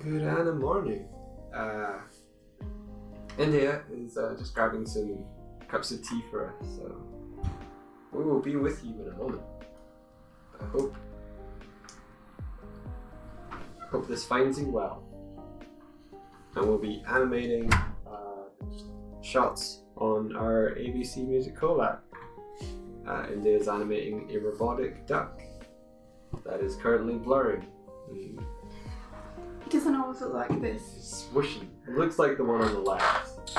Good Animorning. India is just grabbing some cups of tea for us, so we will be with you in a moment. I hope this finds you well. And we'll be animating shots on our ABC Music Collab. India is animating a robotic duck that is currently blurring. It doesn't always look like this. It's swishy. It looks like the one on the left.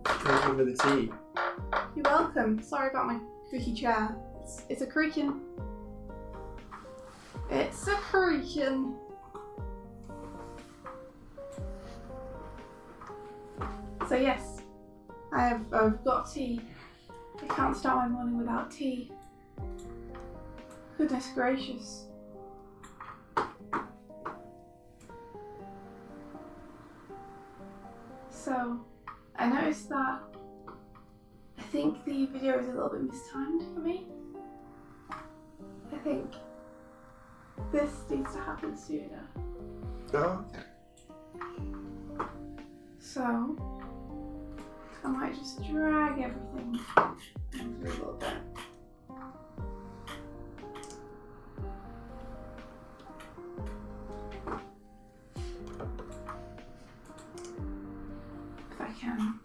Thank you for the tea. You're welcome. Sorry about my creaky chair. It's a creaking. It's a creaking. So yes, I've got tea. I can't start my morning without tea. Goodness gracious. So, I noticed that I think the video is a little bit mistimed for me. I think this needs to happen sooner. Oh, okay. So, I might just drag everything through a little bit. If I can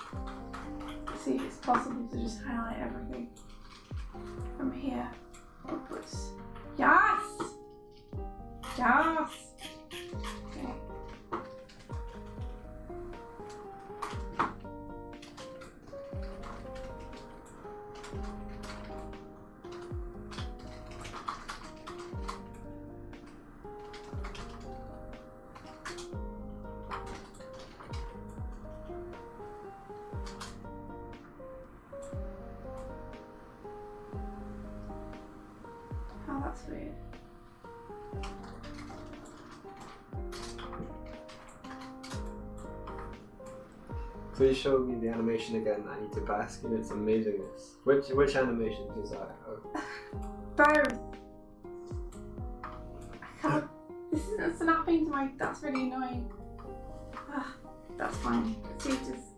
see if it's possible to just highlight everything from here upwards. Yes! Yes! Okay. Oh, that's weird. Please show me the animation again. I need to bask in its amazingness. Which animation is that? Oh. Both. I can't. This isn't snapping to my. That's really annoying. Ah, that's fine. See, just.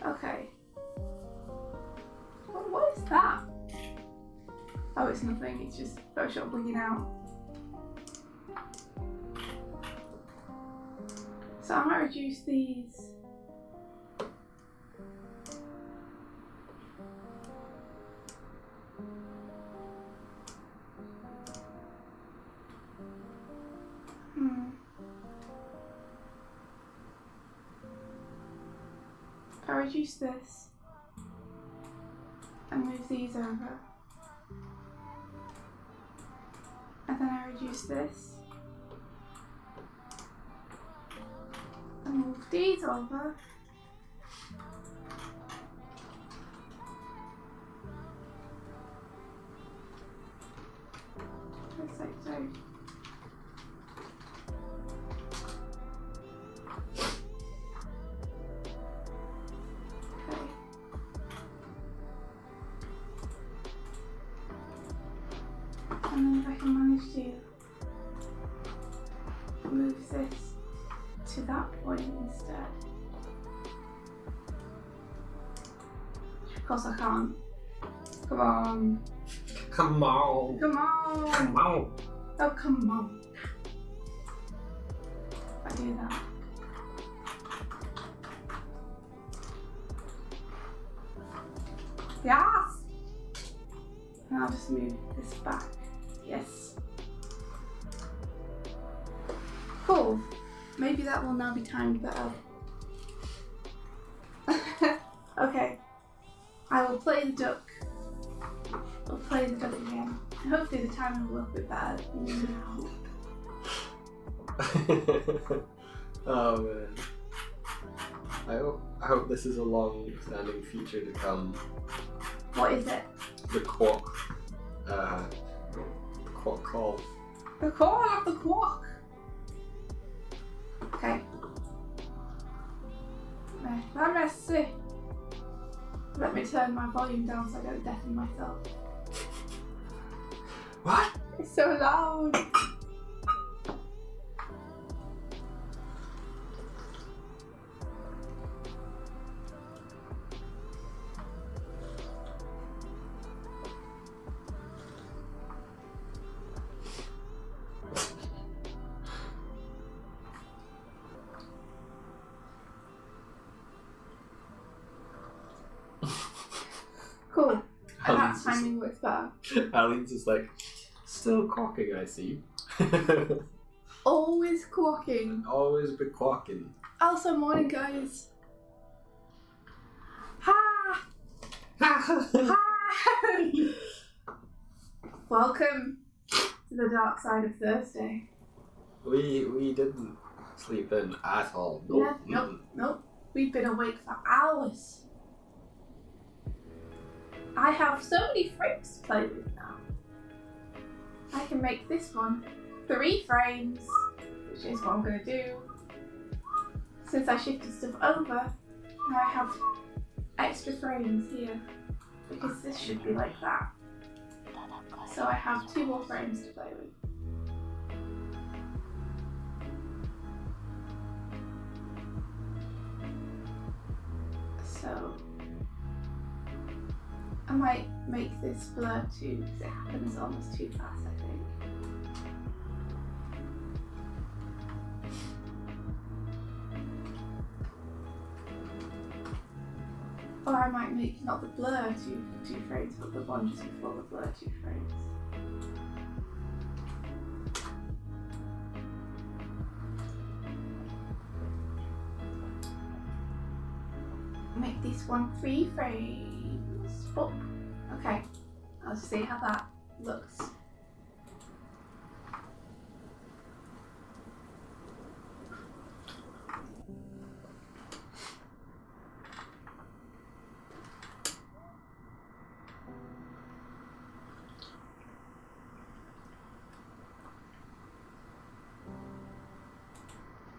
Okay. What is that? Oh, it's nothing. It's just Photoshop blinking out. So I might reduce these. If I reduce this and move these over, and then I reduce this and move these over, just like so. Okay. And then if I can manage to move this to that point instead. Of course I can't. Come on. Come on. Come on. Come on. Oh, come on. If I do that. Yes! And I'll just move this back. Yes. Cool. Maybe that will now be timed better. Okay. I will play the duck. I'll play the duck again. And hopefully the timing will work a bit better now. Oh man. I hope this is a long-standing feature to come. What is it? The quack. The quack call. The call of the quack. Okay. Let me see. Let me turn my volume down so I don't deafen myself. What? It's so loud. Cool. And that timing works better. Ali's just like, still quacking, I see. Always quacking. Always be quacking. Also, morning, guys. Ha! Ha! Welcome to the dark side of Thursday. We didn't sleep in at all. Nope. Yeah, nope. We've been awake for hours. I have so many frames to play with now. I can make this one 3 frames, which is what I'm going to do. Since I shifted stuff over, now I have extra frames here, because this should be like that. So I have 2 more frames to play with. So I might make this blur too, because it happens almost too fast, I think. Or I might make not the blur 2 frames, but the one just before the blur 2 frames. Make this one 3 frames. Oh, okay. I'll just see how that looks.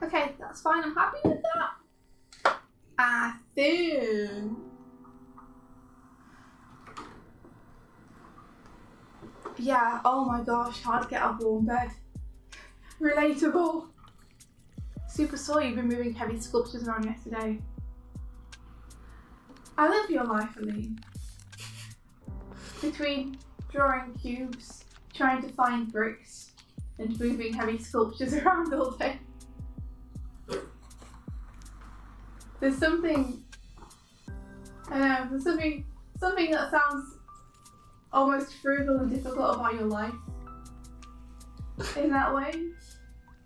Okay, that's fine. I'm happy with that. I think. Yeah, oh my gosh, hard to get out of warm bed. Relatable. Super sore you've been moving heavy sculptures around yesterday. I live your life, Aline. Between drawing cubes, trying to find bricks, and moving heavy sculptures around all day. There's something, I don't know, there's something that sounds almost frugal and difficult about your life. In that way.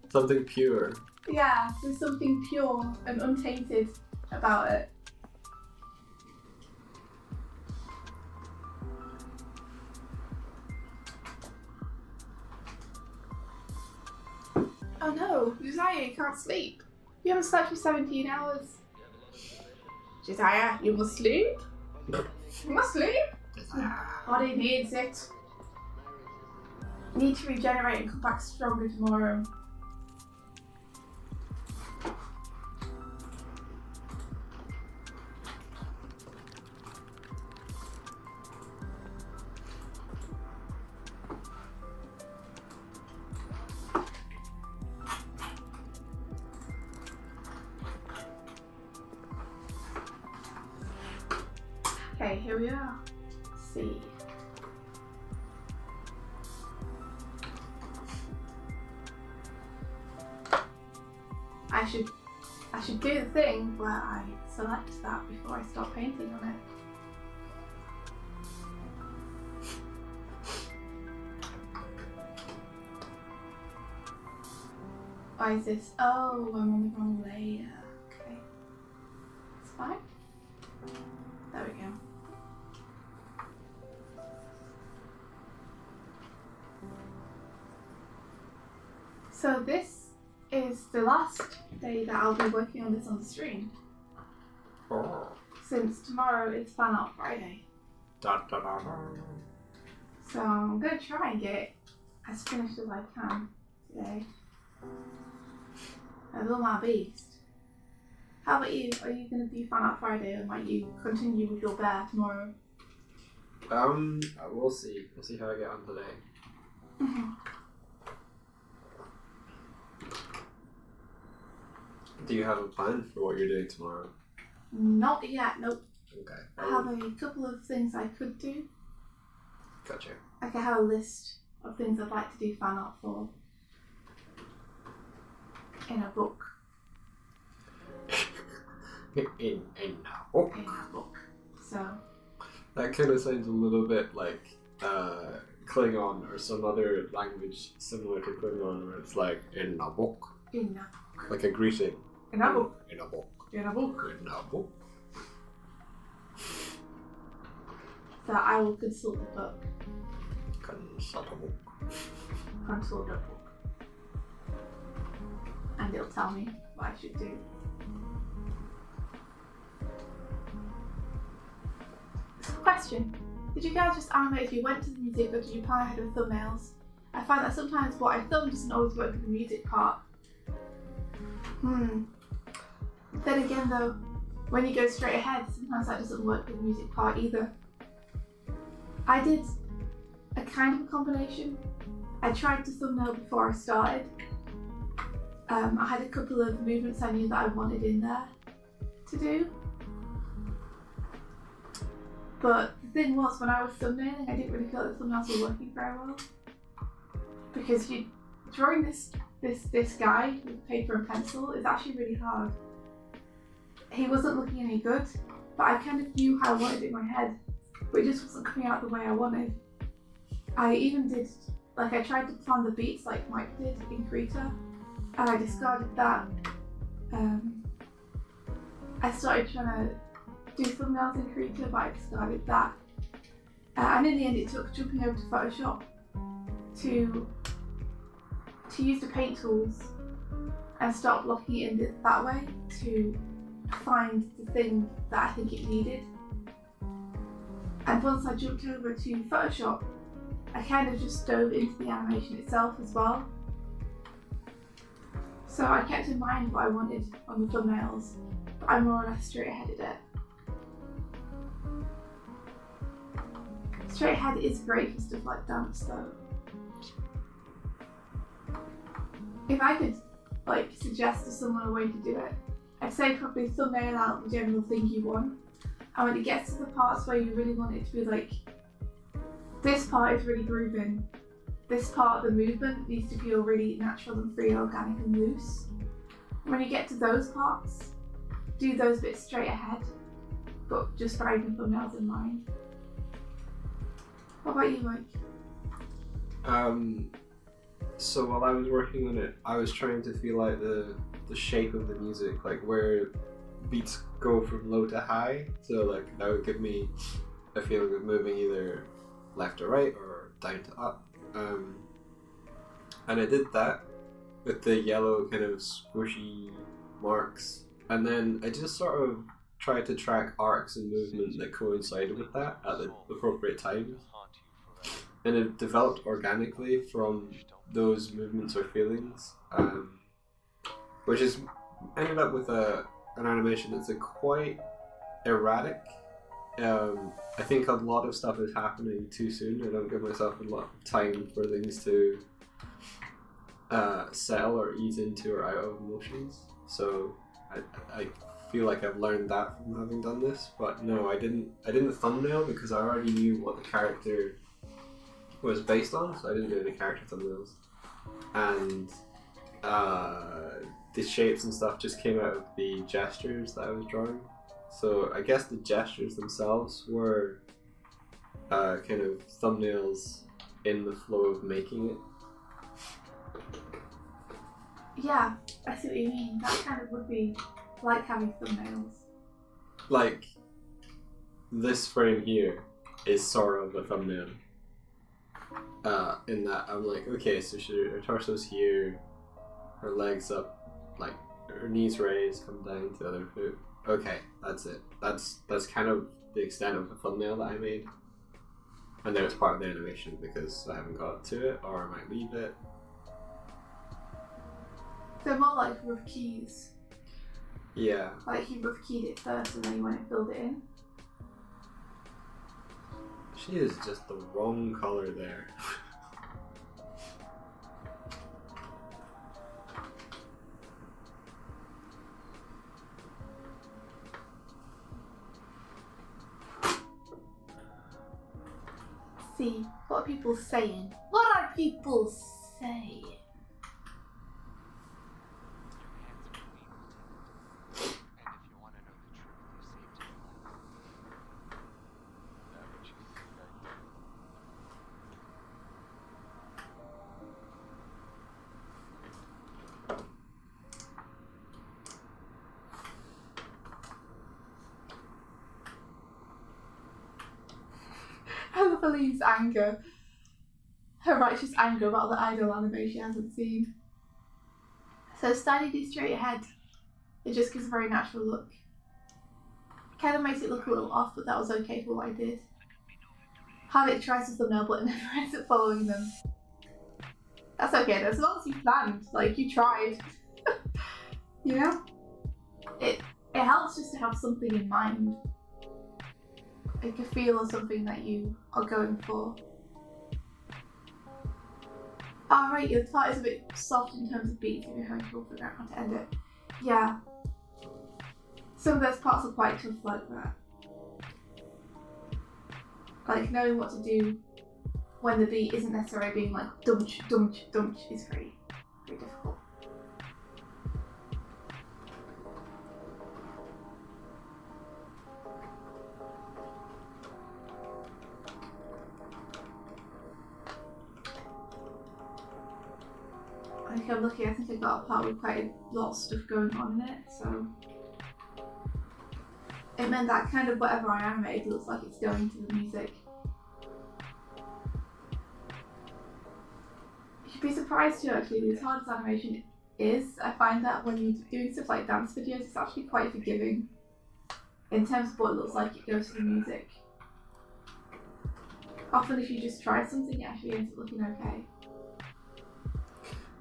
Something pure. Yeah, there's something pure and untainted about it. Oh no, Josiah, you can't sleep. You haven't slept for 17 hours. Josiah, you must sleep. You must sleep. Body needs it. Need to regenerate and come back stronger tomorrow. Okay, here we are. Let's see. I should do the thing where I select that before I start painting on it. Why is this? Oh, I'm on the wrong layer. Okay. It's fine. There we go. So this is the last day that I'll be working on this on the stream. Since tomorrow is Fan Art Friday. Da, da, da, da. So I'm going to try and get it as finished as I can today. I will my beast. How about you? Are you going to do Fan Art Friday or might you continue with your bear tomorrow? We'll see. We'll see how I get on today. Mhm. Do you have a plan for what you're doing tomorrow? Not yet, nope. Okay. I have a couple of things I could do. Gotcha. Like I have a list of things I'd like to do fan art for in a book. in a book. In a book. So. That kind of sounds a little bit like Klingon or some other language similar to Klingon, where it's like in a book. In a book. Like a greeting. In a book. In a book. In a book. In a book. So I will consult the book. Consult a book. Consult the book. And it'll tell me what I should do. So question. Did you guys just animate if you went to the music or did you plan ahead with thumbnails? I find that sometimes what I thumb doesn't always work with the music part. Then again though, when you go straight ahead, sometimes that doesn't work with the music part either. I did a kind of a combination. I tried to thumbnail before I started. I had a couple of movements I knew that I wanted in there to do. But the thing was, when I was thumbnailing, I didn't really feel that the thumbnails were working very well. Because drawing this guy with paper and pencil is actually really hard. He wasn't looking any good, but I kind of knew how I wanted it in my head, but it just wasn't coming out the way I wanted. I even did, like I tried to plan the beats like Mike did in Krita, and I discarded that. I started trying to do thumbnails in Krita, but I discarded that. And in the end it took jumping over to Photoshop to use the paint tools and start blocking it in that way to find the thing that I think it needed. And once I jumped over to Photoshop, I kind of just dove into the animation itself as well. So I kept in mind what I wanted on the thumbnails, but I more or less straight aheaded it. Straight ahead is great for stuff like dance though. If I could like suggest to someone a way to do it, I'd say probably thumbnail out the general thing you want, and when it gets to the parts where you really want it to be like, this part is really grooving, this part of the movement needs to feel really natural and free, organic and loose. When you get to those parts, do those bits straight ahead, but just bearing the thumbnails in mind. What about you, Mike? So while I was working on it, I was trying to feel like the shape of the music, like where beats go from low to high. So like that would give me a feeling of moving either left or right or down to up. And I did that with the yellow kind of squishy marks. And then I just sort of tried to track arcs and movement that coincided with that at the appropriate times. And it developed organically from those movements or feelings, which is ended up with an animation that's quite erratic. I think a lot of stuff is happening too soon. I don't give myself a lot of time for things to settle or ease into or out of emotions. So I feel like I've learned that from having done this. But no, I didn't thumbnail because I already knew what the character was based on, so I didn't do any character thumbnails. And the shapes and stuff just came out of the gestures that I was drawing. So I guess the gestures themselves were kind of thumbnails in the flow of making it. Yeah, I see what you mean. That kind of would be like having thumbnails. Like, this frame here is sort of a thumbnail. In that I'm like, okay, so her torso's here, her legs up, like her knees raised, come down to the other foot. Okay, that's it. That's kind of the extent of the thumbnail that I made. And then it's part of the animation because I haven't got to it, or I might leave it. They're more like rough keys. Yeah. Like he rough keyed it first and then he went and filled it in. She is just the wrong color there. see. What are people saying? What are people saying? I love Aline's anger. Her righteous anger about the idol anime she hasn't seen. So standing these straight ahead, it just gives a very natural look. It kind of makes it look a little off, but that was okay for what I did. Harvick tries to thumbnail but never ends up following them. That's okay though, as long as you planned, like you tried. You know? It helps just to have something in mind. Like a feel or something that you are going for. Right, your part is a bit soft in terms of beats if you're having trouble figuring out how to end it. Yeah. Some of those parts are quite tough like that. Like knowing what to do when the beat isn't necessarily being like dumch, dumch, dumch is very, very difficult. I think I'm lucky, I think I got a part with quite a lot of stuff going on in it, so it meant that kind of whatever I animated looks like it's going to the music. You'd be surprised too actually, as hard as animation is, I find that when you're doing stuff like dance videos, it's actually quite forgiving in terms of what it looks like it goes to the music. Often if you just try something, it actually ends up looking okay.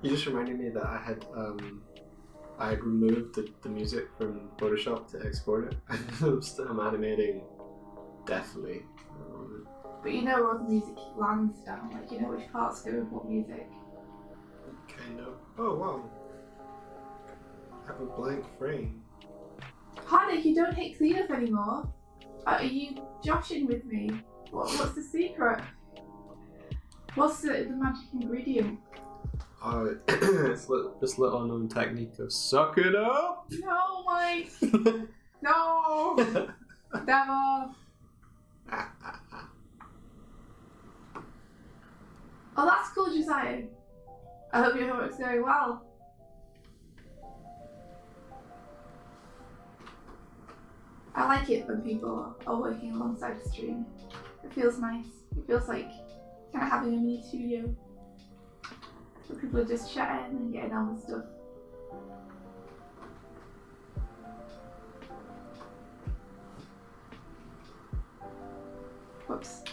You just reminded me that I had removed the music from Photoshop to export it. I'm animating deftly. But you know where all the music lands down, like you know which parts go with what music. Kind of. Oh wow. I have a blank frame. Hardik, you don't hit cleanup anymore. Are you joshing with me? What's the secret? What's the magic ingredient? It's this little known technique of suck it up. No, Mike. No. Never. Oh, that's cool, Josiah. I hope your homework's going well. I like it when people are working alongside the stream. It feels nice. It feels like kind of having a mini studio. So people are just chatting and getting on with stuff. Whoops.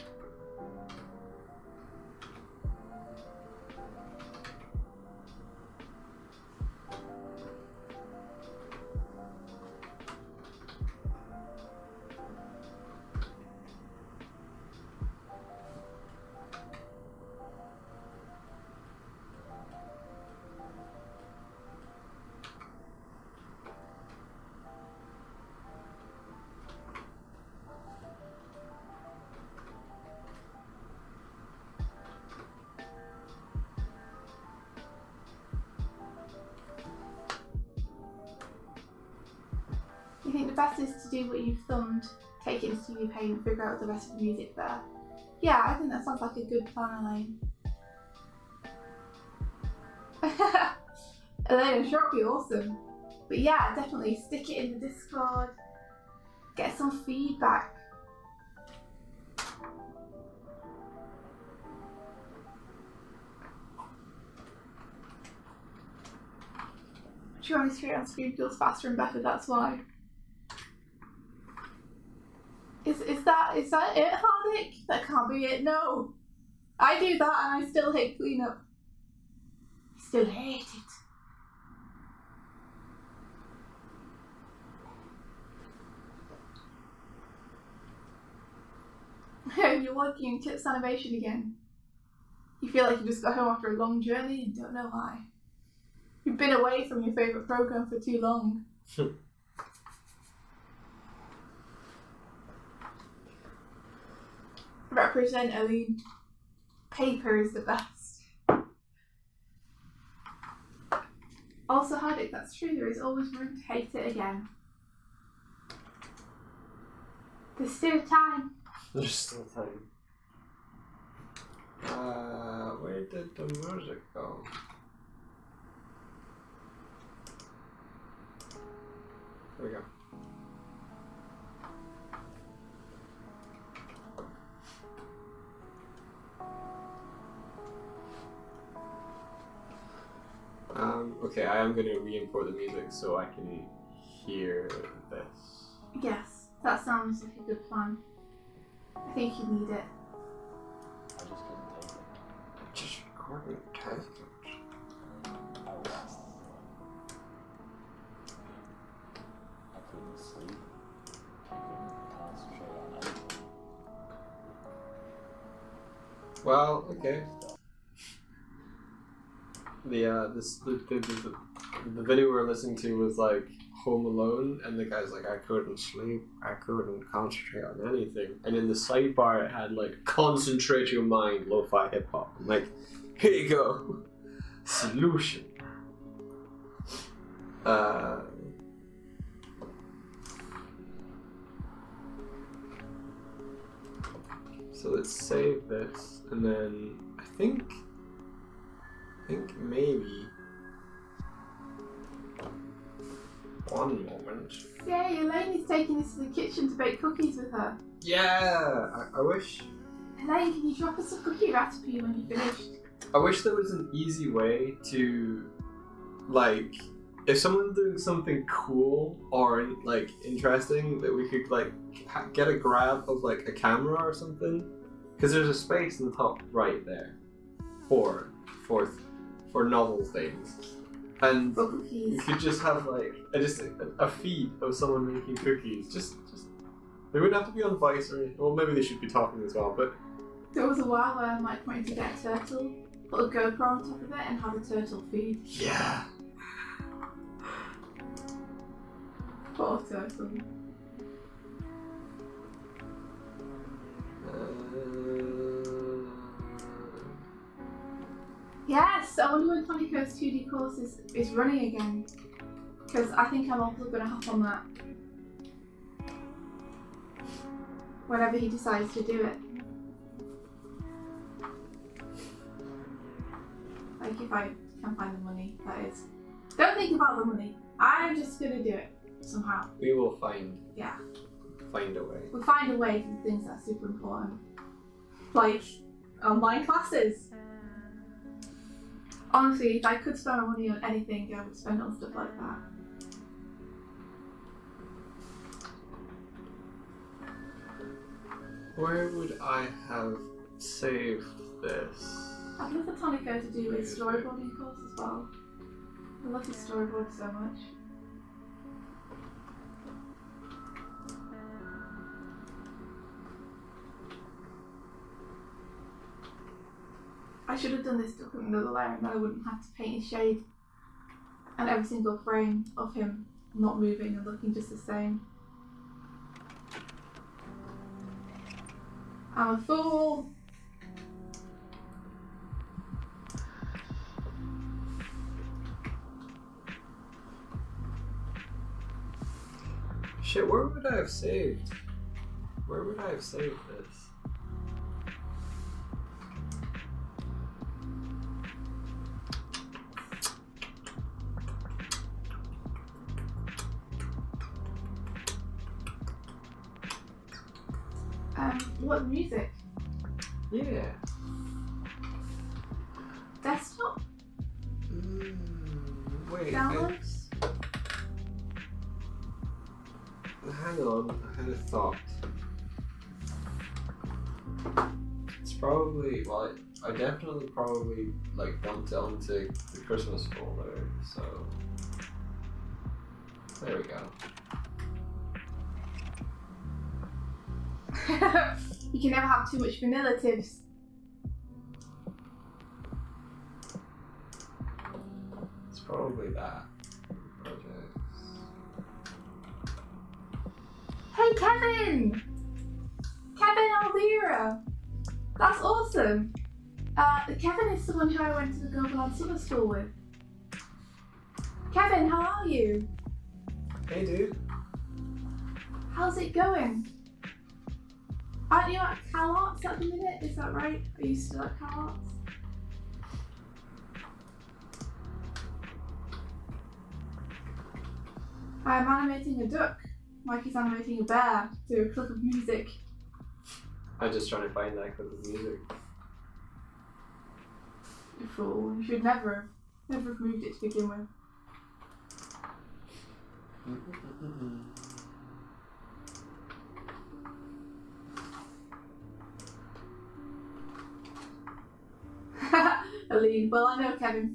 You think the best is to do what you've thumbed, take it into Studio Paint and figure out the rest of the music there? Yeah, I think that sounds like a good plan, Elaine. Elaine, sure would be awesome. But yeah, definitely stick it in the Discord, get some feedback. Drawing straight on screen feels faster and better, that's why. Is that it, Hardik? That can't be it, no. I do that and I still hate cleanup. Still hate it. You're working in Tips Animation again. You feel like you just got home after a long journey and don't know why. You've been away from your favourite program for too long. representative paper is the best. Also, Hardik, that's true. There is always room to hate it again. There's still time. There's still time. Where did the music go? There we go. Okay, I am going to re-import the music so I can hear this. Yes, that sounds like a good plan. I think you need it. I just couldn't take it. Just recording text. I couldn't sleep. I couldn't concentrate on anything. Well, okay. The video we were listening to was like Home Alone, and the guy's like, I couldn't sleep, I couldn't concentrate on anything. And in the sidebar, it had like, concentrate your mind, lo-fi hip hop. I'm like, here you go, solution. So let's save this, and then I think maybe one moment. Yay, Elaine is taking this to the kitchen to bake cookies with her. Yeah, I wish. Elaine, can you drop us a cookie recipe when you finished? I wish there was an easy way to, like, if someone's doing something cool or like interesting, that we could like get a grab of like a camera or something, because there's a space in the top right there for novel things, and For cookies. you could just have like a feed of someone making cookies. Just they wouldn't have to be on Vice or anything. Well, maybe they should be talking as well, but There was a while where I might wanted to get a turtle, put a GoPro on top of it, and have a turtle feed. yeah. Poor turtle. Yes, I wonder when Tonico's 2D course is running again. Because I think I'm also going to hop on that. Whenever he decides to do it. Like if I can find the money, that is. Don't think about the money. I'm just going to do it somehow. We will find Yeah. a way. We'll find a way for the things that are super important. Like online classes. Honestly, if I could spend my money on anything, I would spend it on stuff like that. Where would I have saved this? I'd love for Tonico to do a storyboarding course as well. I love his storyboard so much. I should have done this to put another layer and then I wouldn't have to paint his shade and every single frame of him not moving and looking just the same. I'm a fool! Shit, where would I have saved? Where would I have saved this? What music? Yeah. Desktop? Wait. Downloads? Hang on, I had a thought. It's probably, well, I definitely probably like dumped it onto the Christmas folder, so there we go. You can never have too much vanilla tips. It's probably that. Projects. Hey Kevin! Kevin Alvira! That's awesome. Kevin is someone who I went to the Global Summer School with. Kevin, how are you? Hey, dude. How's it going? Aren't you at Cal Arts at the minute? Is that right? Are you still at Cal Arts? I'm animating a duck, like he's animating a bear to a clip of music. I'm just trying to find that clip of music. You fool, you should never have moved it to begin with. Aline, well I know Kevin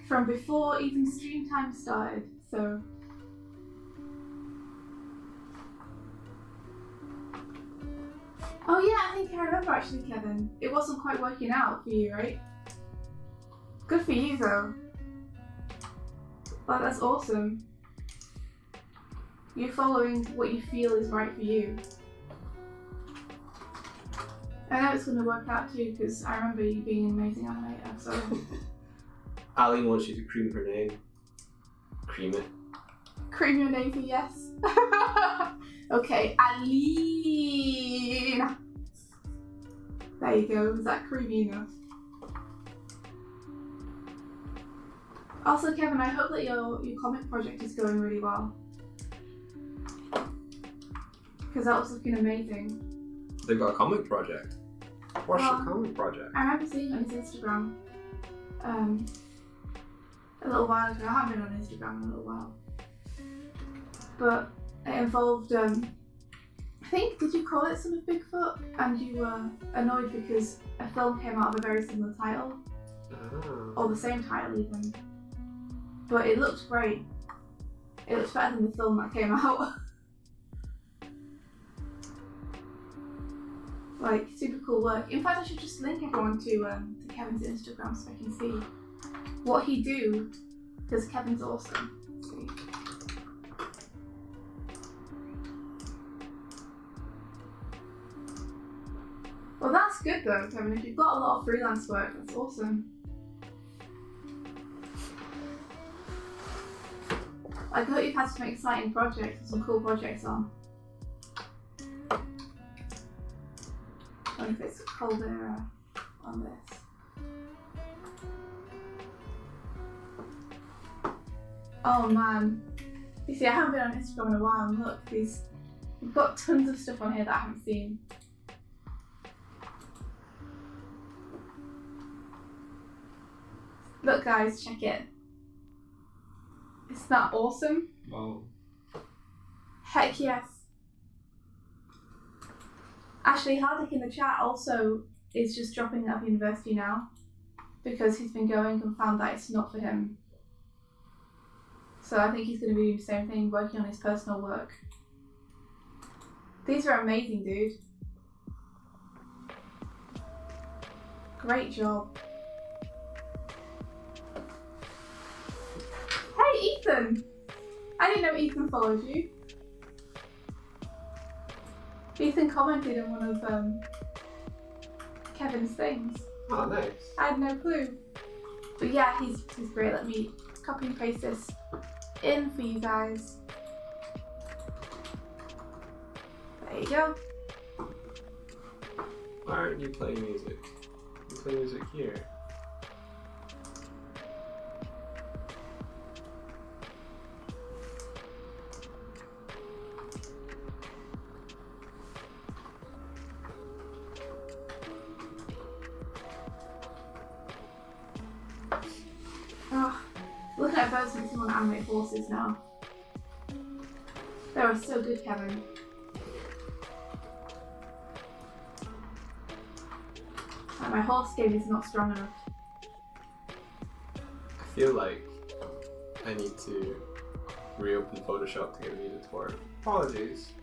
from before even stream time started, so. Oh yeah, I think I remember actually, Kevin. It wasn't quite working out for you, right? Good for you though. Well, that's awesome. You're following what you feel is right for you. I know it's going to work out too, because I remember you being an amazing animator, so. Ali wants you to cream her name. Cream it. Cream your name for yes. Okay, Aline. There you go, is that creamy enough? Also, Kevin, I hope that your comic project is going really well. Because that was looking amazing. They've got a comic project. What's Well, the comic project? I remember seeing it on his Instagram a little while ago. I haven't been on Instagram in a little while. But it involved, I think, did you call it Son of Bigfoot? And you were annoyed because a film came out of a very similar title. Oh. Or the same title even. But it looked great. It looks better than the film that came out. Like, super cool work. In fact, I should just link everyone to Kevin's Instagram so I can see what he do, because Kevin's awesome. Let's see. Well, that's good though, Kevin. If you've got a lot of freelance work, that's awesome. I hope you've had some exciting projects, some cool projects on. I wonder if it's colder on this. Oh man. You see, I haven't been on Instagram in a while, and look, we've got tons of stuff on here that I haven't seen. Look guys, check it. Isn't that awesome? Wow. Heck yes. Ashley Hardick in the chat also is just dropping out of university now because he's been going and found that it's not for him. So I think he's going to be doing the same thing, working on his personal work. These are amazing, dude. Great job. Hey, Ethan! I didn't know Ethan followed you. Ethan commented on one of Kevin's things. Oh, nice. I had no clue. But yeah, he's great. Let me copy and paste this in for you guys. There you go. Why aren't you playing music? You play music here. Oh, looking at those makes me want to animate horses now. They were so good, Kevin. Like, my horse game is not strong enough. I feel like I need to reopen Photoshop to get me to work. Apologies.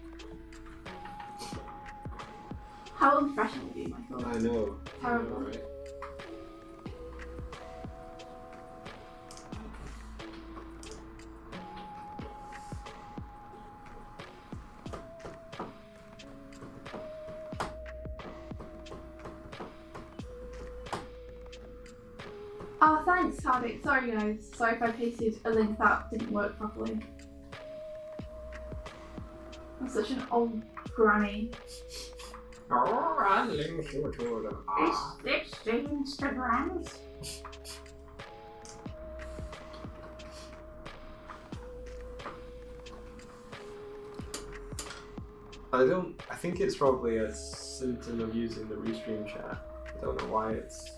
How unprofessional of you, Michael. I know. Terrible. I know, right? Oh, thanks, Hardik. Sorry, guys. Sorry if I pasted a link that didn't work properly. I'm such an old granny. Oh, I'm leaning toward them. It's Instagrams. I think it's probably a symptom of using the restream chat. I don't know why it's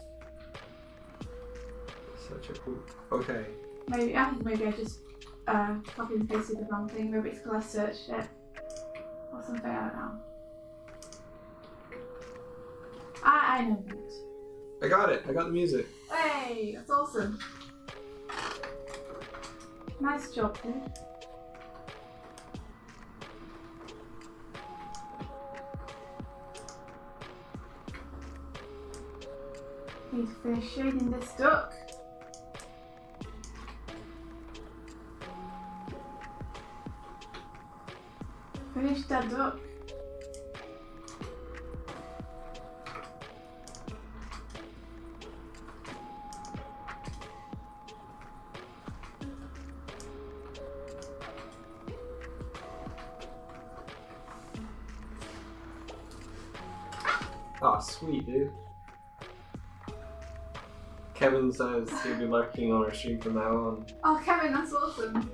such a cool. Okay. Maybe I just copied and pasted the wrong thing. Maybe it's because I searched it or something. I don't know. I know that. I got it. I got the music. Hey, that's awesome. Nice job, dude. Need to finish shading this duck. Finish that duck. Oh, sweet, dude. Kevin says he'll be lurking on our stream from now on. Oh, Kevin, that's awesome.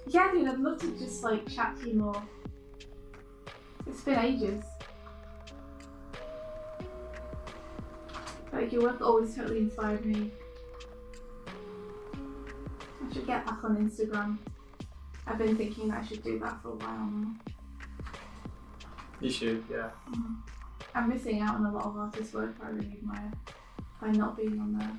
Yeah, dude, I'd love to just like chat to you more. It's been ages. Like, your work always totally inspired me. I should get back on Instagram. I've been thinking that I should do that for a while now. You should, yeah. I'm missing out on a lot of artist work I really admire by not being on there.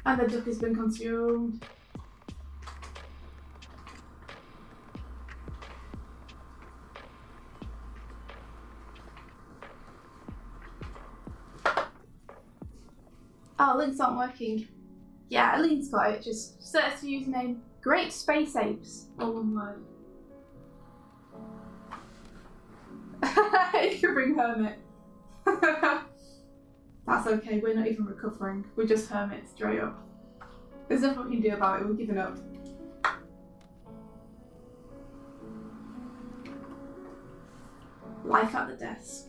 And the duck has been consumed. Oh, links aren't working. Yeah, Aline's got it. Just search the username Great Space Apes, all one word. You can bring Hermit. That's okay, we're not even recovering. We're just Hermit straight up. There's nothing we can do about it, we're giving up. Life at the desk.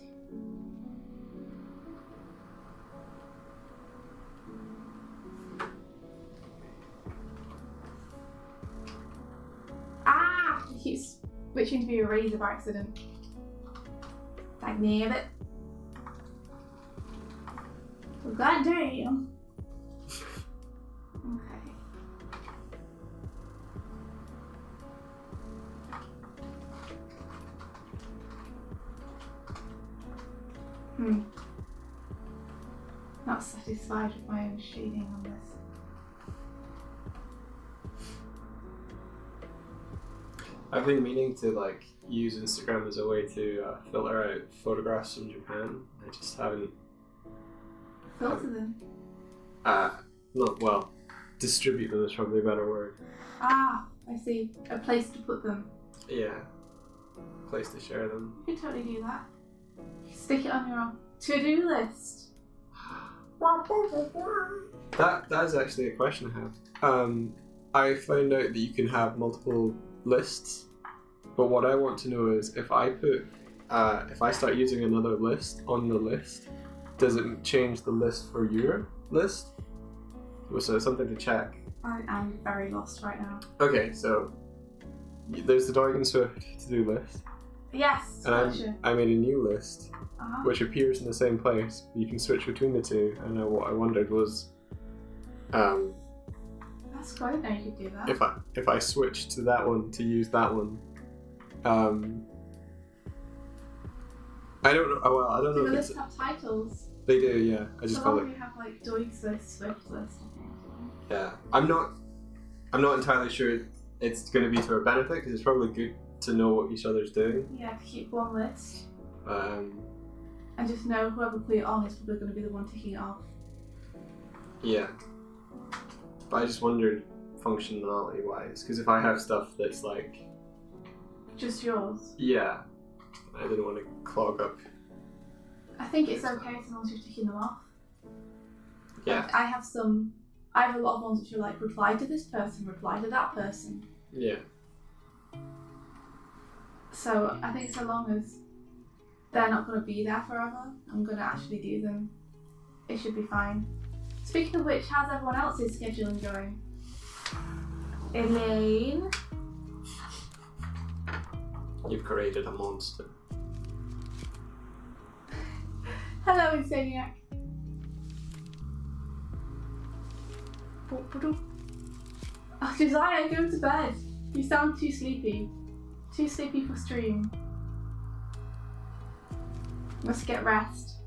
Ah! I keep switching to be a razor by accident. Like, nail it. Well, goddamn. Okay. Not satisfied with my own shading on this. I've been meaning to like use Instagram as a way to filter out photographs from Japan. I just haven't. Filter them? Not well. Distribute them is probably a better word. Ah, I see. A place to put them. Yeah. Place to share them. You can totally do that. Stick it on your to-do list. That is actually a question I have. I found out that you can have multiple lists, but what I want to know is if I put, if I start using another list on the list, does it change the list for your list? So it's something to check. I'm very lost right now. Okay, so there's the Doig and Swift to-do list. Yes, and gotcha. I made a new list, which appears in the same place. You can switch between the two, and what I wondered was, that's good. I didn't know you could do that. If I switch to that one to use that one, I don't know. Well, I don't know Do the if it's. lists have titles? They do, yeah. I just call it. We have like Doig's list, Swift list. Yeah, I'm not entirely sure it's going to be to our benefit because it's probably good to know what each other's doing. Yeah, to keep one list. And just know whoever put it on is probably going to be the one taking it off. Yeah. But I just wondered functionality wise, because if I have stuff that's like Just yours? Yeah. I didn't want to clog up. I think it's okay as long as you're ticking them off. Yeah. Like, I have a lot of ones which are like, reply to this person, reply to that person. Yeah. So I think so long as they're not going to be there forever, I'm going to actually do them, it should be fine. Speaking of which, how's everyone else's scheduling going? Elaine? You've created a monster. Hello, Insaniac. Oh, Josiah, go to bed. You sound too sleepy. Too sleepy for stream. Must get rest.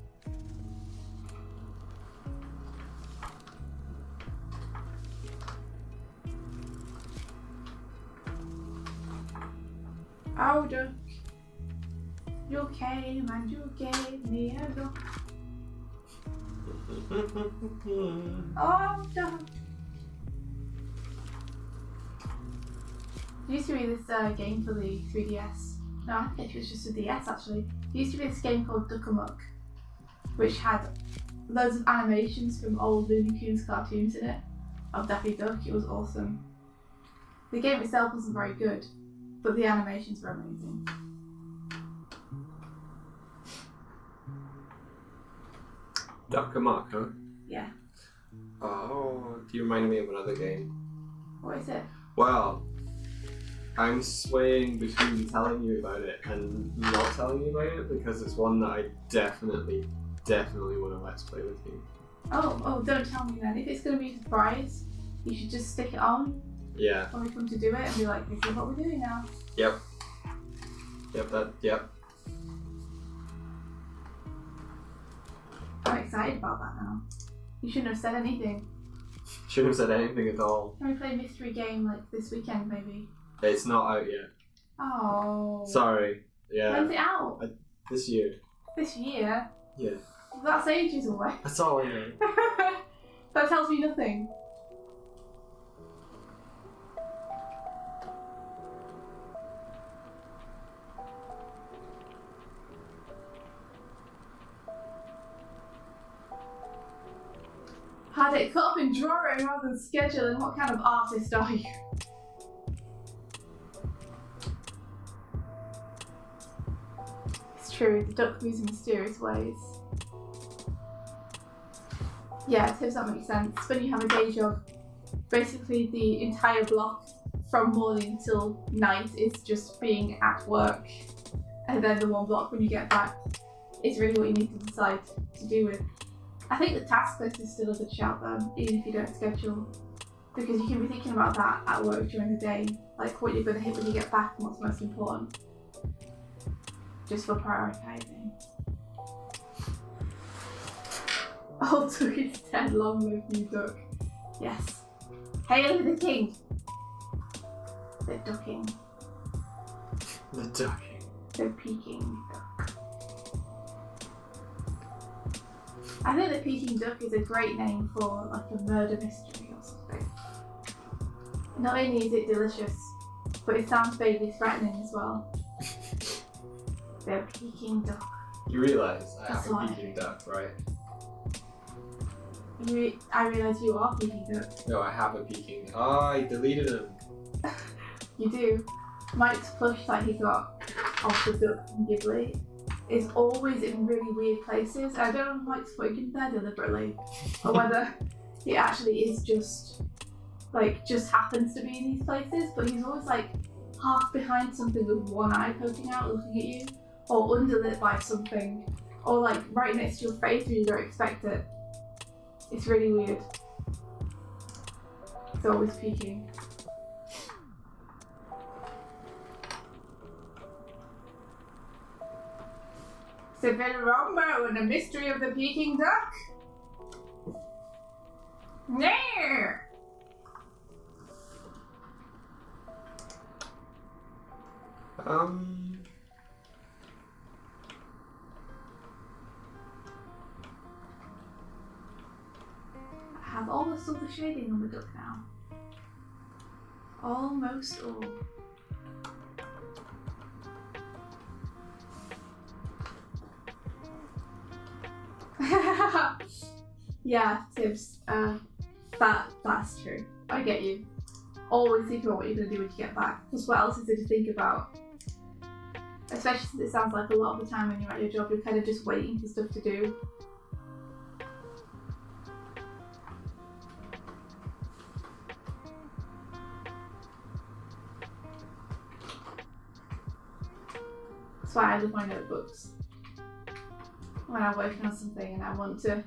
Oh, Doug. You came and you gave me a look. Oh, Doug. There used to be this game for the 3DS. No, I think it was just a DS actually. There used to be this game called Duck Amuck, which had loads of animations from old Looney Tunes cartoons in it of Daffy Duck. It was awesome. The game itself wasn't very good, but the animations were amazing. Duck Amuck, huh? Yeah. Oh, you reminded me of another game. What is it? Well, I'm swaying between telling you about it and not telling you about it because it's one that I definitely want to let's play with you. Oh, don't tell me then. If it's going to be a surprise, you should just stick it on Yeah. when we come to do it and be like, this is what we're doing now. Yep. Yep. I'm excited about that now. You shouldn't have said anything. Shouldn't have said anything at all. Can we play a mystery game like this weekend maybe? It's not out yet. Oh. Sorry. Yeah. When's it out? This year. This year? Yeah. That's ages away. That's all I know. That tells me nothing. Had it cut up in drawing rather than scheduling. What kind of artist are you? It's true, the duck moves in mysterious ways. Yeah, I suppose that makes sense. When you have a day job, basically the entire block from morning till night is just being at work. And then the one block when you get back is really what you need to decide to do with. I think the task list is still a good shout though, even if you don't schedule. Because you can be thinking about that at work during the day, like what you're going to hit when you get back and what's most important. Just for prioritising. Old Doig is dead, long live you, Duck. Yes. Hail to the king! The ducking. The ducking. The Peking duck. I think the Peking duck is a great name for like a murder mystery or something. Not only is it delicious, but it sounds vaguely threatening as well. The Peking duck. You realise I That's have a why. Peking duck, right? I realise you are Peking duck. No, I have a Peking. Oh, I deleted him. You do. Mike's plush that he got off the duck from Ghibli is always in really weird places. I don't know if Mike's putting him there deliberately or whether he actually is just happens to be in these places, but he's always like half behind something with one eye poking out looking at you, or underlit by something, or like right next to your face where you don't expect it. It's really weird. It's always peeking. Civil Rombo and the mystery of the Peking duck. Yeah. I have almost all the shading on the duck now. Almost all. Yeah, Tibbs. That's true. I get you. Always think about what you're going to do when you get back. Because what else is there to think about? Especially since it sounds like a lot of the time when you're at your job, you're kind of just waiting for stuff to do. That's why I love my notebooks. When I'm working on something and I want to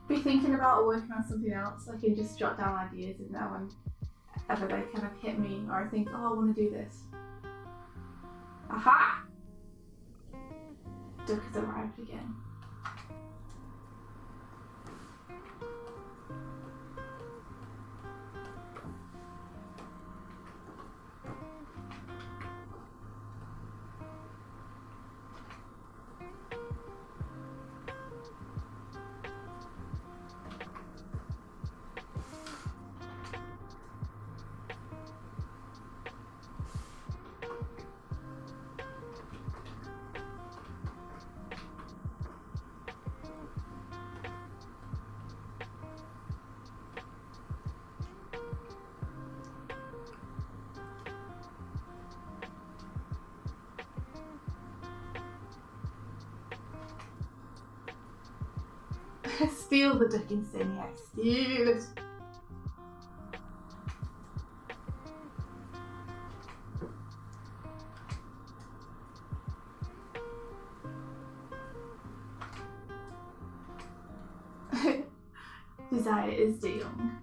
be thinking about or working on something else, I can just jot down ideas in there whenever they kind of hit me or I think, oh, I want to do this. Aha! Duck has arrived again. Steal the duck insane, yeah, steal it. Desire is De Jong.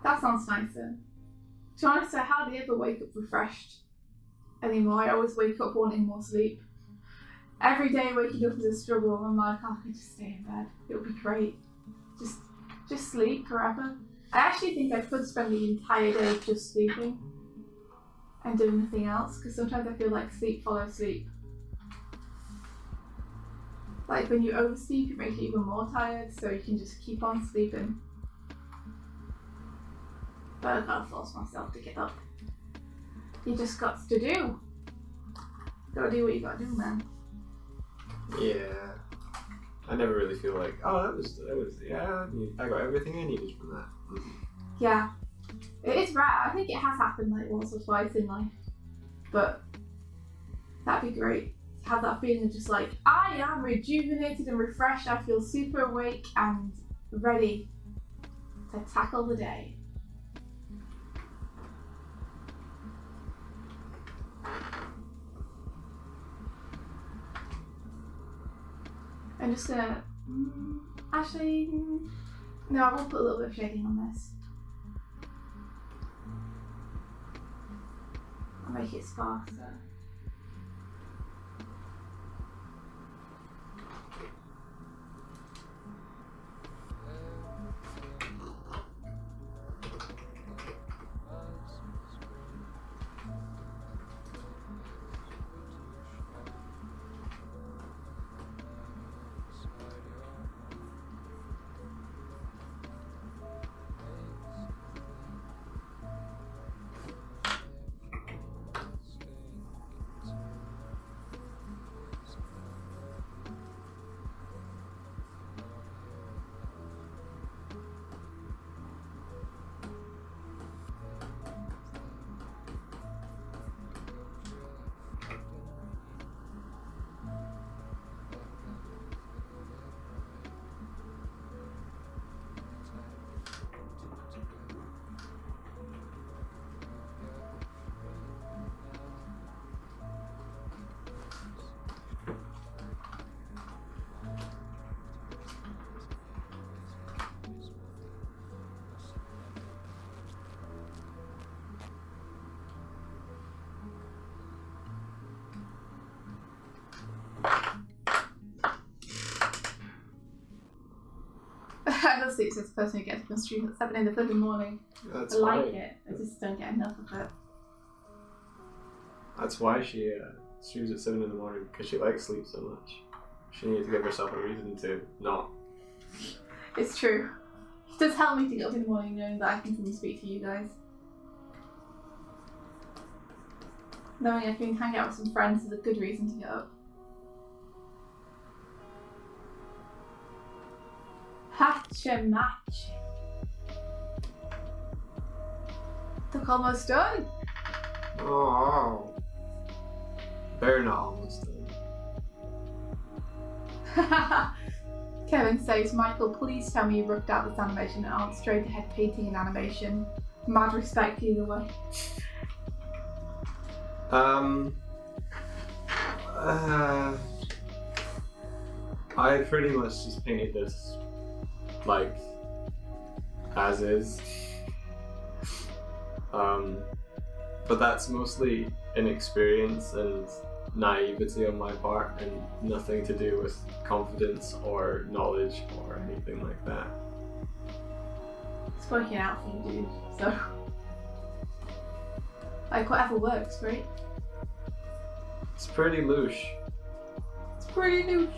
That sounds nicer. To be honest, I hardly ever wake up refreshed anymore. I always wake up wanting more sleep. Every day waking up is a struggle. I'm like, oh, I could just stay in bed. It would be great. Just sleep forever. I actually think I could spend the entire day just sleeping and doing nothing else, because sometimes I feel like sleep follows sleep. Like when you oversleep, it makes you even more tired, so you can just keep on sleeping. But I've got to force myself to get up. You just got to do. You gotta do what you gotta do, man. Yeah. I never really feel like, oh, that was yeah, I got everything I needed from that. Yeah. It is rare. I think it has happened like once or twice in life. But that'd be great. To have that feeling of just like, I am rejuvenated and refreshed. I feel super awake and ready to tackle the day. I'm just gonna, actually, no, I will put a little bit of shading on this. I'll make it sparser. I love Sleep Six person who gets up on stream at 7 in the flipping morning. That's I like why. it. I just don't get enough of it. That's why she streams at 7 in the morning, because she likes sleep so much. She needs to give herself a reason to not. It's true. It does help me to get up in the morning knowing that I can come and speak to you guys. Knowing I can hang out with some friends is a good reason to get up. match. Look, almost done. Oh. They're not almost done. Kevin says, Michael, please tell me you roughed out this animation and aren't straight ahead painting an animation. Mad respect either way. I pretty much just painted this like as is. But that's mostly inexperience and naivety on my part and nothing to do with confidence or knowledge or anything like that. It's working out for you, dude, so like whatever works, right? It's pretty louche. It's pretty louche.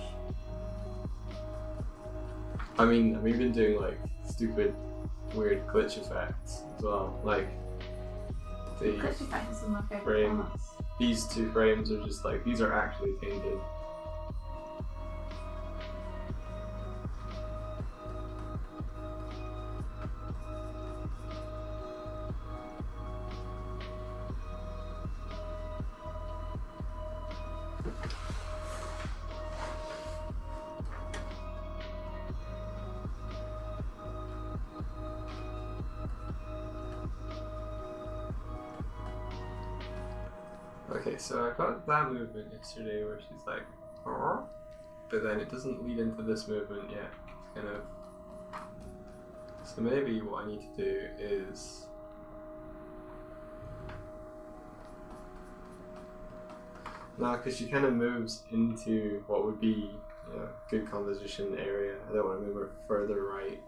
I mean, I've been doing like stupid, weird glitch effects as well. Like the Glitch effect is one of my favourite frame. parts. These two frames are just like, these are actually painted. Okay, so I got that movement yesterday where she's like, "Arr," but then it doesn't lead into this movement yet. It's kind of. So maybe what I need to do is. No, because she kind of moves into what would be, you know, good composition area. I don't want to move her further right.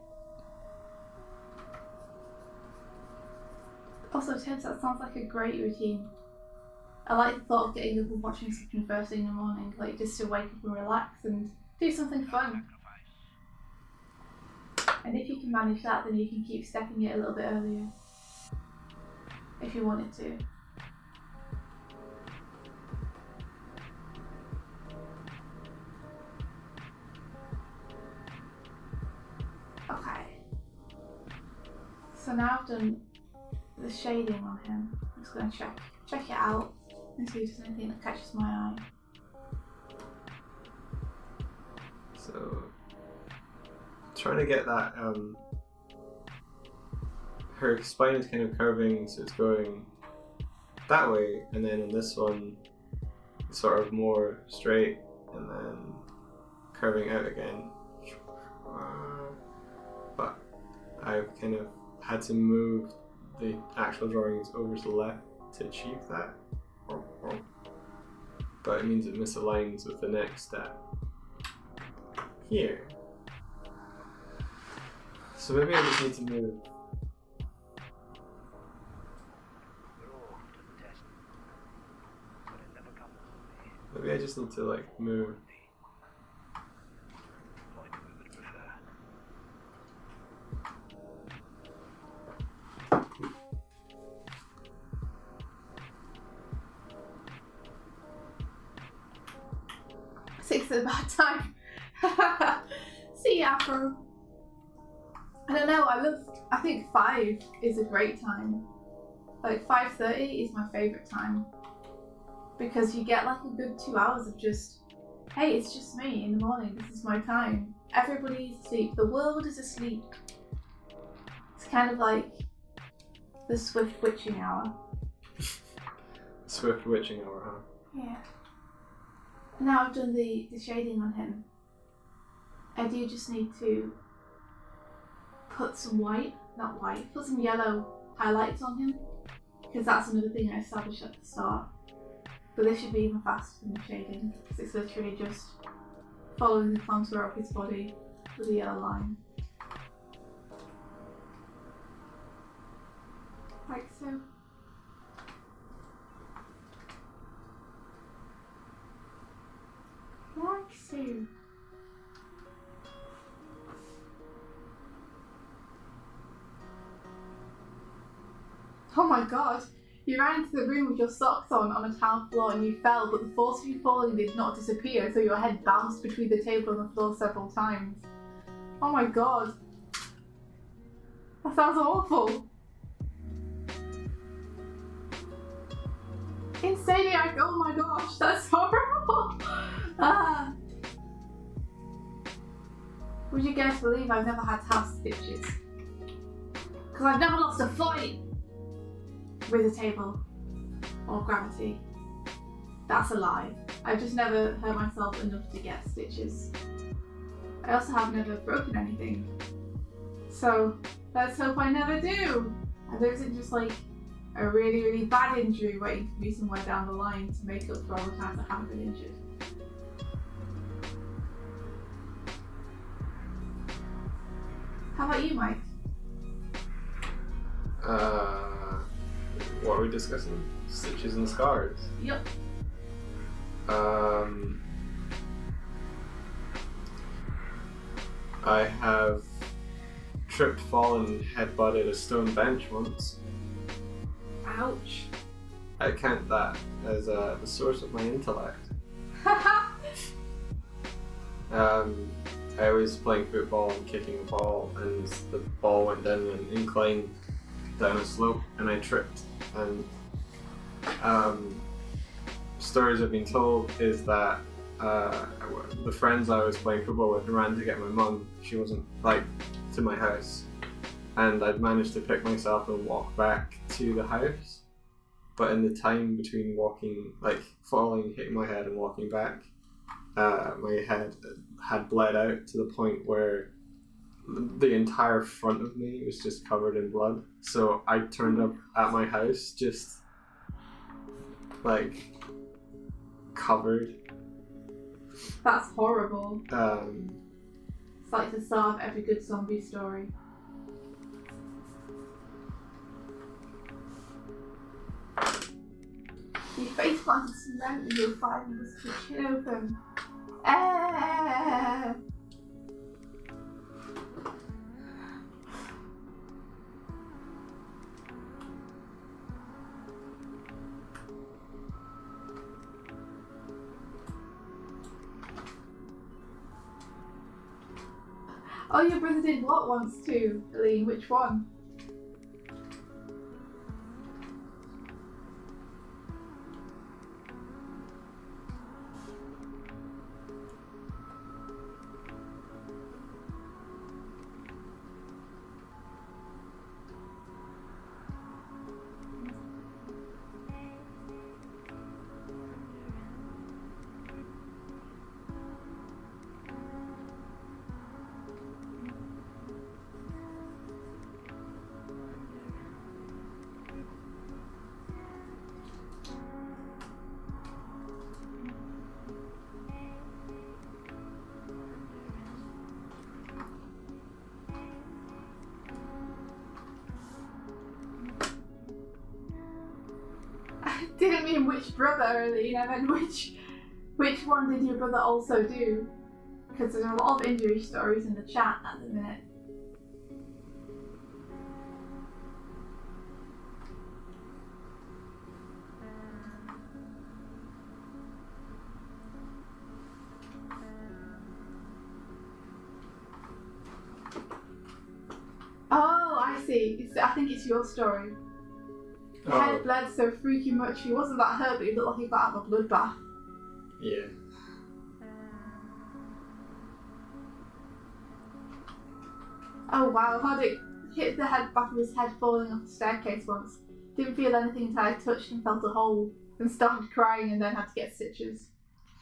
Also, Tim, that sounds like a great routine. I like the thought of getting up and watching something first thing in the morning, like just to wake up and relax and do something fun. And if you can manage that, then you can keep stepping it a little bit earlier, if you wanted to. Okay. So now I've done the shading on him. I'm just going to check it out and see if there's anything that catches my eye. So, trying to get that, her spine is kind of curving, so it's going that way, and then on this one, it's sort of more straight, and then curving out again. But I've kind of had to move the actual drawings over to the left to achieve that. But it means it misaligns with the next step here. So maybe I just need to move. Maybe I just need to like move. Six is a bad time. See you, Afro. I don't know, I think 5 is a great time. Like 5:30 is my favourite time. Because you get like a good 2 hours of just, hey, it's just me in the morning, this is my time. Everybody's asleep, the world is asleep. It's kind of like the swift witching hour. Swift witching hour, huh? Yeah. Now I've done the shading on him, I do just need to put some put some yellow highlights on him, because that's another thing I established at the start. But this should be even faster than the shading, because it's literally just following the contour of his body with a yellow line. Like so. Like so. Oh my god, you ran into the room with your socks on a tile floor and you fell, but the force of you falling did not disappear, so your head bounced between the table and the floor several times. Oh my god. That sounds awful. Insaniac, oh my gosh, that's horrible. Ah. Would you guys believe I've never had to have stitches? Because I've never lost a fight with a table or gravity. That's a lie. I've just never hurt myself enough to get stitches. I also have never broken anything. So let's hope I never do. And there isn't just like a really, really bad injury waiting for me somewhere down the line to make up for all the times I haven't been injured. How about you, Mike? What are we discussing? Stitches and scars? Yep. I have tripped, fallen, head-butted a stone bench once. Ouch. I count that as the source of my intellect. I was playing football and kicking a ball, and the ball went down an incline down a slope, and I tripped. And stories I've been told is that the friends I was playing football with ran to get my mum. She wasn't to my house, and I'd managed to pick myself and walk back to the house. But in the time between walking, falling, hitting my head and walking back, my head had bled out to the point where the entire front of me was just covered in blood. So I turned up at my house just covered. That's horrible. It's like the start of every good zombie story. You face planted cement and you'll find this kitchen open. Oh, your brother did what once too, Eileen? Which one? I didn't mean which brother, Eileen. I meant which one did your brother also do? Because there's a lot of injury stories in the chat at the minute. Oh, I see. I think it's your story. His head bled so freaky much. He wasn't that hurt, but he looked like he got out of a bloodbath. Yeah. Oh wow, had it hit the back of his head falling off the staircase once. Didn't feel anything until I touched and felt a hole and started crying and then had to get stitches.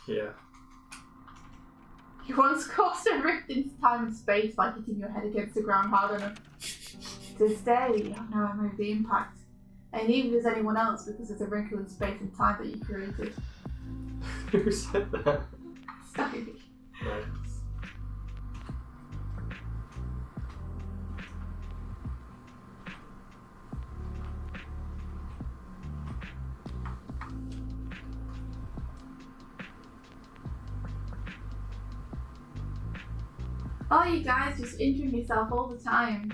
Yeah. You once caused a rift in time and space by hitting your head against the ground hard enough. To this day, I've never moved the impact. And neither does anyone else because there's a wrinkle in space and time that you created. Who said that? Doig. Right. Oh, you guys just injuring yourself all the time.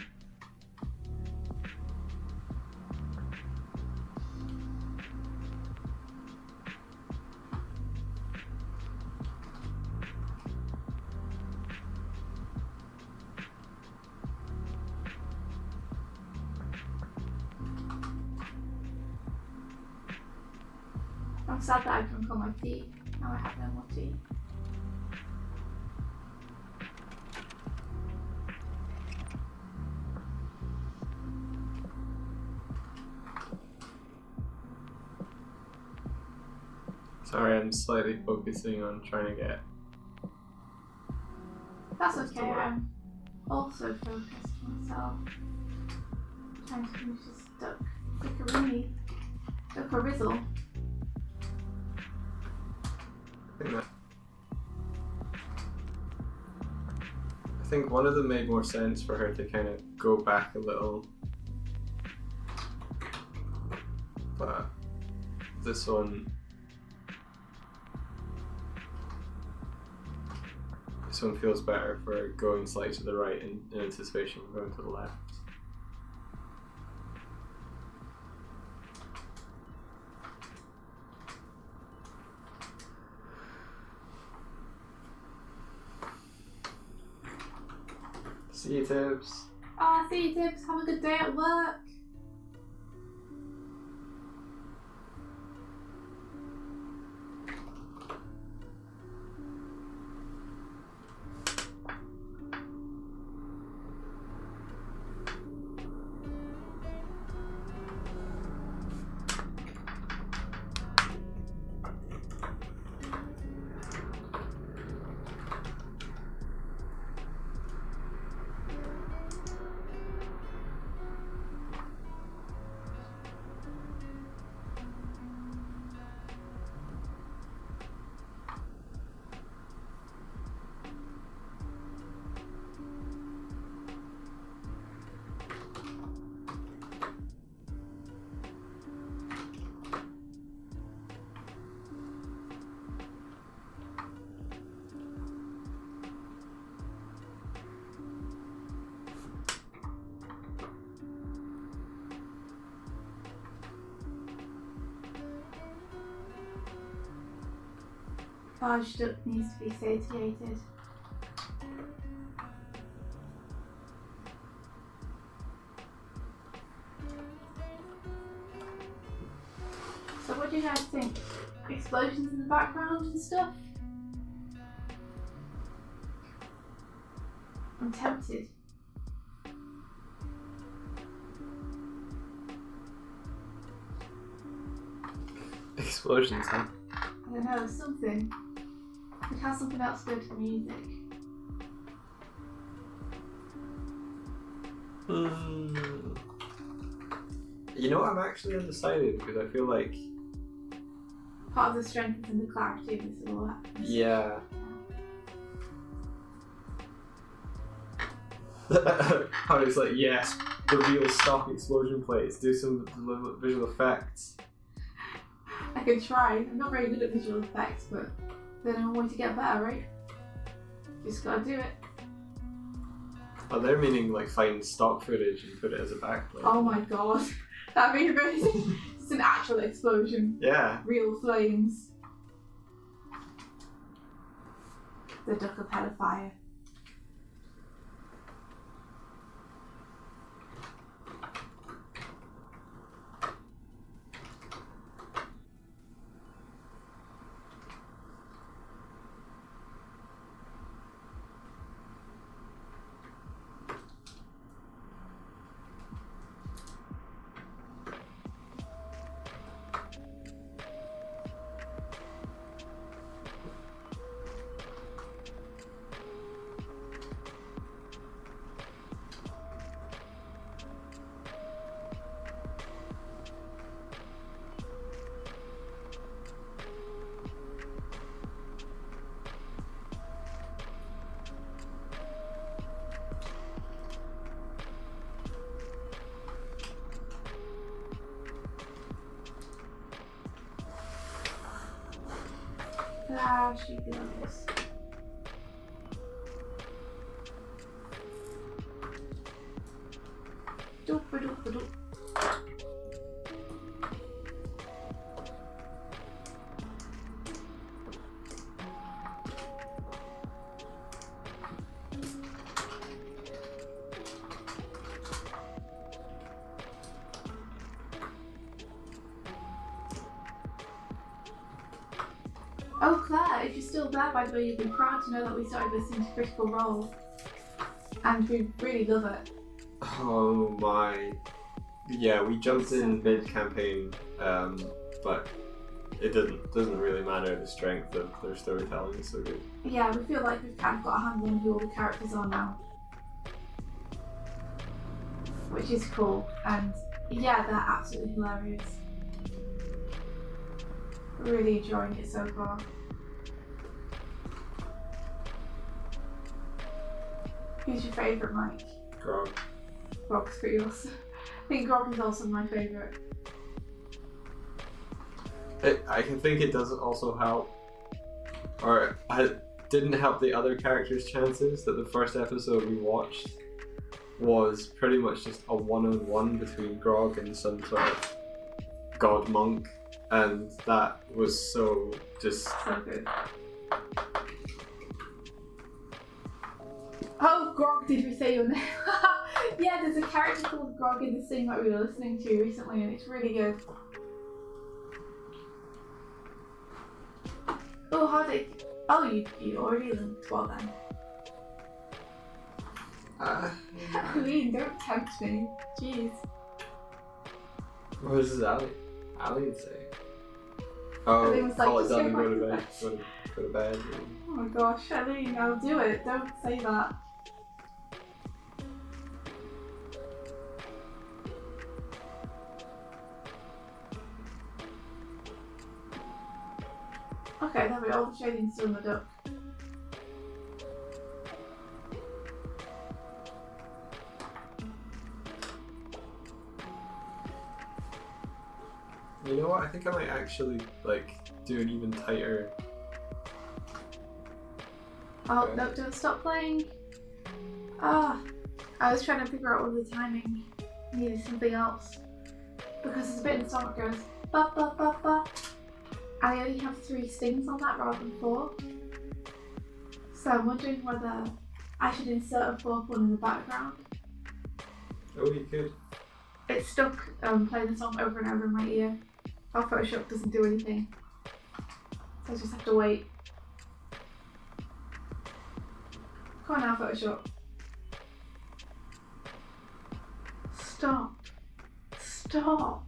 I'm sad that I drunk all my tea. Now I have no more tea. Sorry, I'm slightly focusing on trying to get. That's okay, I'm also focused myself. Trying to finish this duck rickerini. Duck or rizzle. I think one of them made more sense for her to kind of go back a little. But this one feels better for going slightly to the right in anticipation of going to the left. See you, Tibbs. Ah, see you, Tibbs. Have a good day at work. Large duck needs to be satiated. So what do you guys think? Explosions in the background and stuff? I'm tempted. Explosions, huh? I don't know, something. It has something else to go to the music. You know, I'm actually undecided because I feel like. Part of the strength is in the clarity of this all happens. Yeah. I was like, yes, the real stock explosion plates, do some visual effects. I can try. I'm not very good at visual effects, but then I'm going to get better, right? Just gotta do it. Oh, they're meaning like find stock footage and put it as a backplate. Oh my god. That'd be amazing. It's an actual explosion. Yeah. Real flames. The duck of hellfire. Ah, she goes. Doop-a-doop-a-doop. Oh, Claire, if you're still there, by the way, you'd be proud to know that we started listening to Critical Role. And we really love it. Oh my. Yeah, we jumped in mid-campaign, but it doesn't really matter. The strength of their storytelling is so good. Yeah, we feel like we've kind of got a handle on who all the characters are now. Which is cool, and yeah, they're absolutely hilarious. Really enjoying it so far. Who's your favourite, Mike? Grog. Grog's pretty awesome. I think Grog is also my favourite. I can think it doesn't also help, or it didn't help the other characters' chances that the first episode we watched was pretty much just a one-on-one between Grog and some sort of god monk, and that was so just so good. Oh, Grog, did we say your name? Yeah, there's a character called Grog in this thing that we were listening to recently, and it's really good. Oh, how did... Oh, you already linked. Well then. Eileen, don't tempt me. Jeez. What does Ali say? Oh, Eileen was like, call it just done go and go back to bed. Go to bed. Oh my gosh, Eileen, I'll do it. Don't say that. Okay, there we go. All the shading's still in the duck. You know what? I think I might actually do an even tighter. Oh, Okay. no, don't stop playing. Ah, I was trying to figure out all the timing. I needed something else. Because there's a bit in the song that goes ba ba ba ba. I only have 3 stings on that rather than 4. So I'm wondering whether I should insert a 4th one in the background. Oh, you could. It's stuck playing the song over and over in my ear. Our Photoshop doesn't do anything. So I just have to wait. Come on now, Photoshop. Stop. Stop.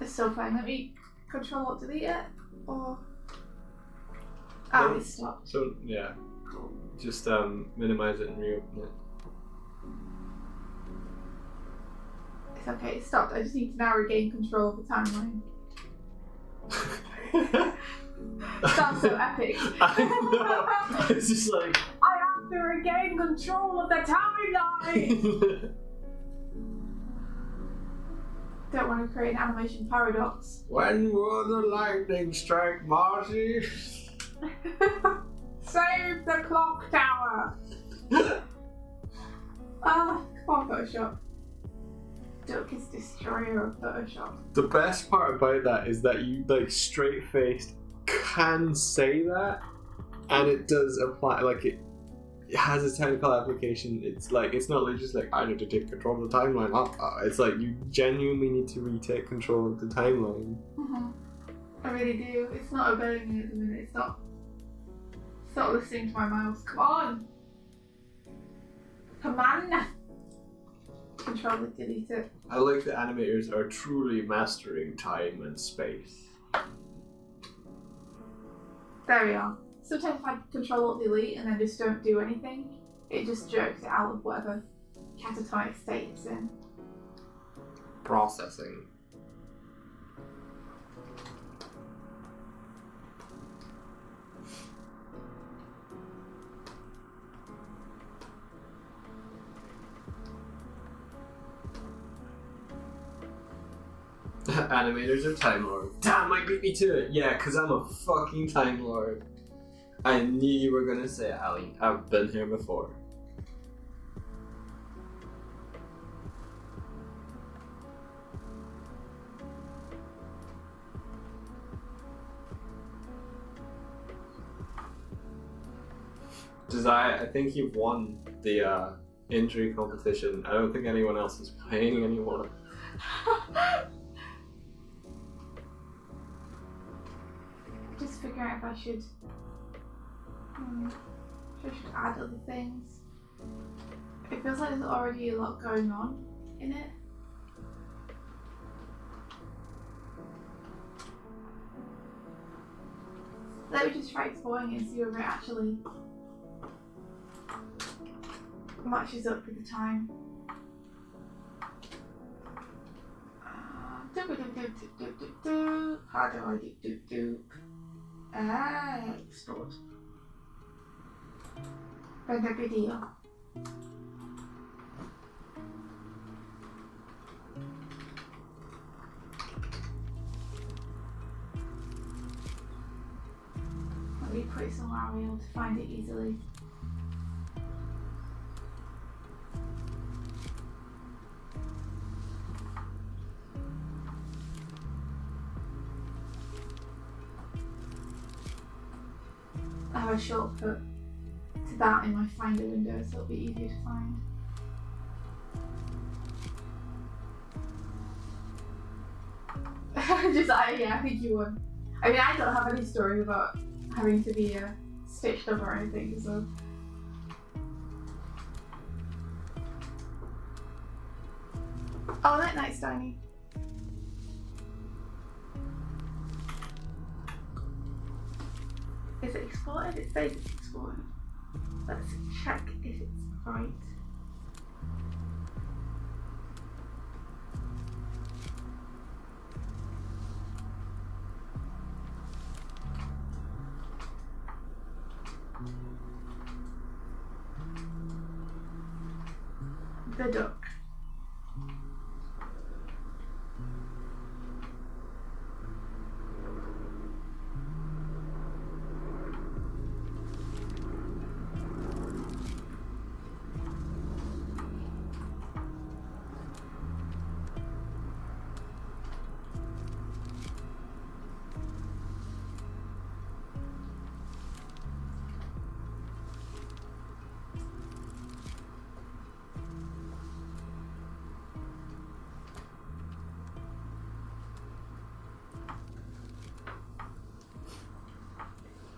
It's still fine. Let me Control Alt Delete it. Or it stopped. So yeah, just minimize it and reopen it. It's okay, it stopped. I just need to now regain control of the timeline. Sounds so epic. I know. It's just like I have to regain control of the timeline. Don't want to create an animation paradox. when will the lightning strike Marcy? Save the clock tower. Ah, come on, Photoshop. Duck is destroyer of Photoshop. The best part about that is that you straight-faced can say that, and it does apply. It has a technical application. It's not just I need to take control of the timeline. It's you genuinely need to retake control of the timeline. I really do. It's not obeying me at the minute. It's not listening to my mouse. Come on. Come on. Control it, delete it. I like that animators are truly mastering time and space. There we are. Sometimes if I Control Alt Delete and then just don't do anything, it just jerks it out of whatever catatonic state it's in. Processing. Animators are Time Lord. Damn, I beat me to it! Yeah, because I'm a fucking Time Lord. I knew you were gonna say it, Ali. I've been here before. I think you've won the injury competition. I don't think anyone else is playing anymore. Just figuring out if I should add other things. It feels like there's already a lot going on in it. Let me just try exploring it and see whether it actually matches up with the time. How do I do? Export. Render video. Let me put it somewhere I'll be able to find it easily. I have a shortcut to that in my Finder window, so it'll be easier to find. Yeah, I think you would. I mean, I don't have any story about having to be stitched up or anything, so. Oh, night, Steiny. Is it exported? It says it's exported. Let's check if it's right. The duck.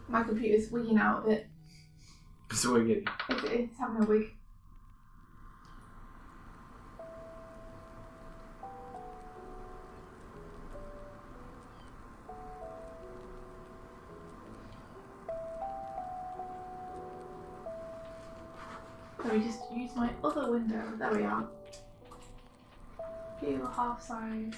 My computer's wigging out a bit. It's wigging. It's having a wig. Let me just use my other window. There we are. View half size.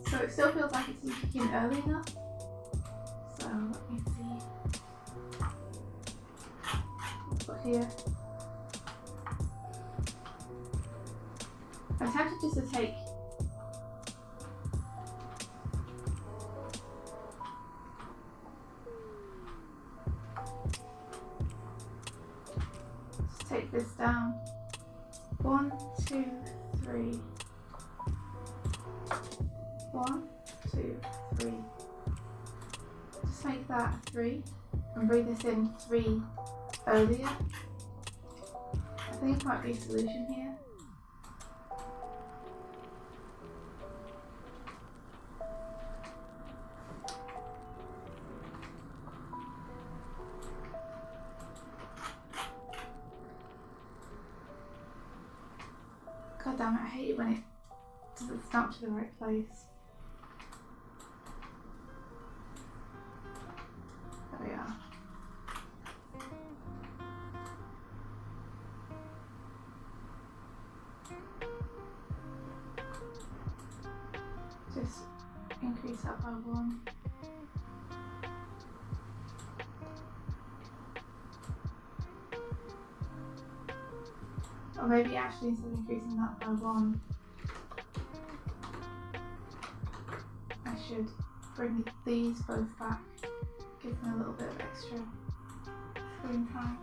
So it still feels like it's kicking early enough. So let me see. Put here. I'm tempted just to take this down. 1, 2, 3. 1, 2, 3. Just make that 3 and bring this in 3 earlier. I think it might be a solution here. God damn it, I hate it when it doesn't snap to the right place. There we are. Just increase that by 1. Or maybe actually instead of increasing that by 1, I should bring these both back, give them a little bit of extra screen time.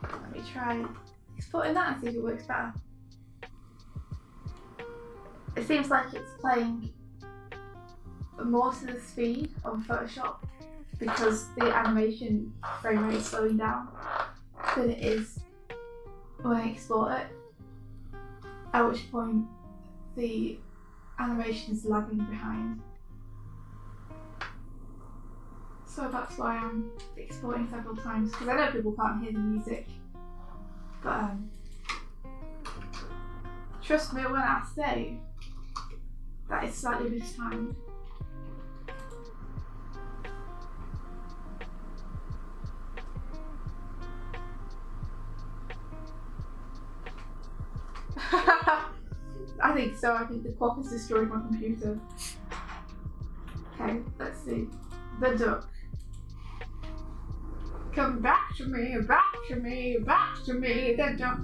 Let me try exporting that and see if it works better. It seems like it's playing more to the speed on Photoshop because the animation frame rate is slowing down than it is when I export it, at which point the animation is lagging behind. So that's why I'm exporting several times, because I know people can't hear the music, but trust me when I say that it's slightly mistimed. I think so. I think the clock has destroyed my computer. Okay, let's see. The duck. Come back to me, back to me, back to me, the duck.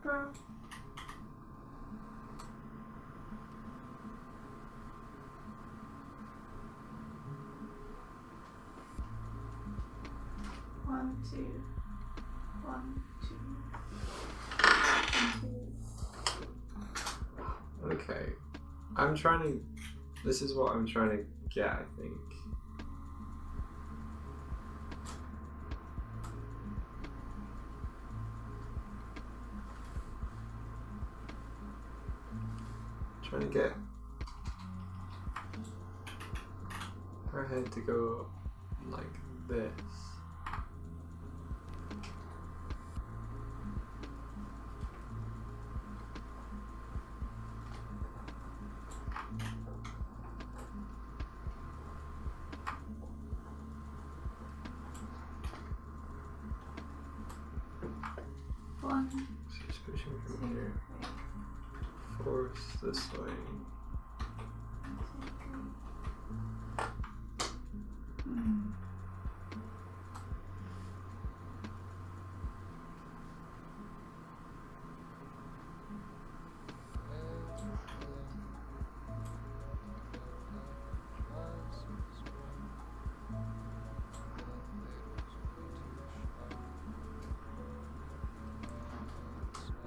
Down. One, two. Okay. I'm trying to. This is what I'm trying to get, I think. Trying to get her head to go like this. She's pushing from here. Force this way.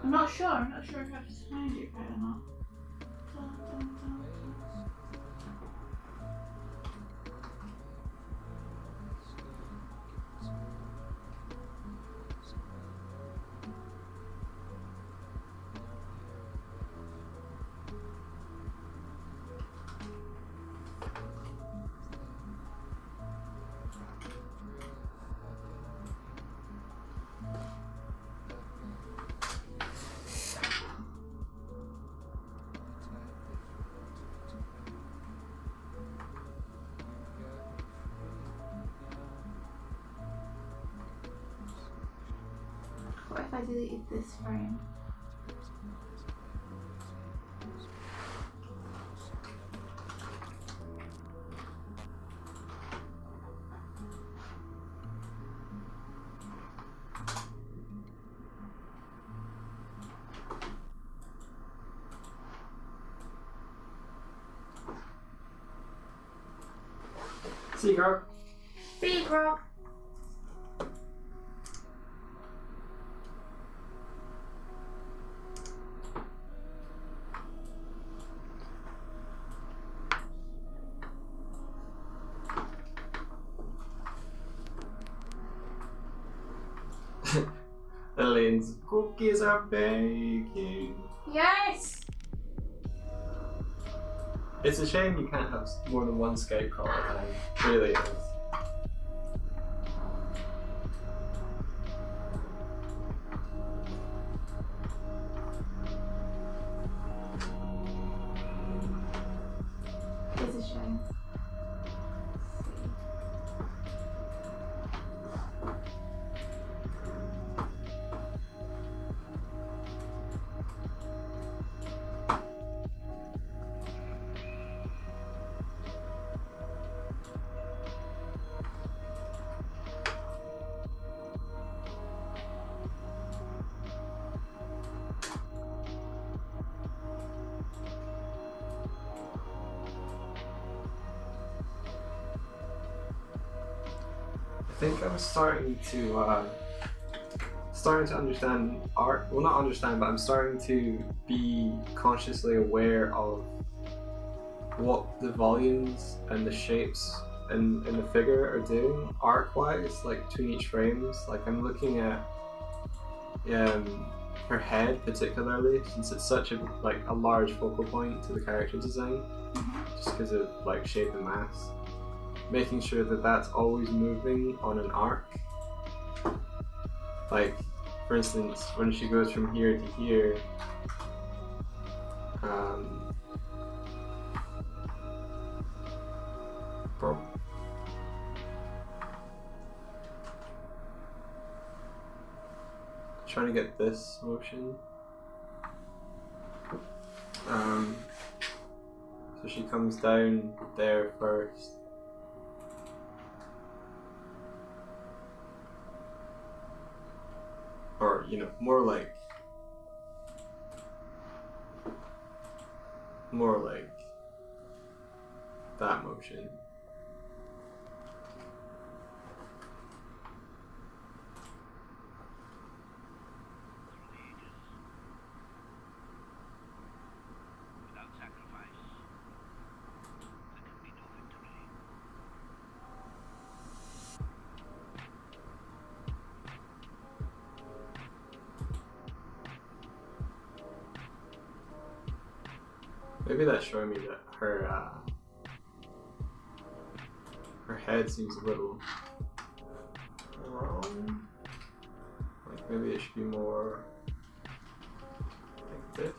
I'm not sure if I've timed it right or not. What if I deleted this frame? See you, girl. See you, Grog. Elaine's cookies are baking. Yes! It's a shame you can't have more than one Skype call at a time. It really is. It's a shame. I think I'm starting to understand art. Well, not understand, but I'm starting to be consciously aware of what the volumes and the shapes in the figure are doing arc-wise, like between each frames. Like I'm looking at her head particularly, since it's such a large focal point to the character design, just because of like shape and mass. Making sure that that's always moving on an arc. Like, for instance, when she goes from here to here, trying to get this motion. So she comes down there first. Or, you know, more like that motion. Maybe that's showing me that her head seems a little wrong. Like maybe it should be more like this.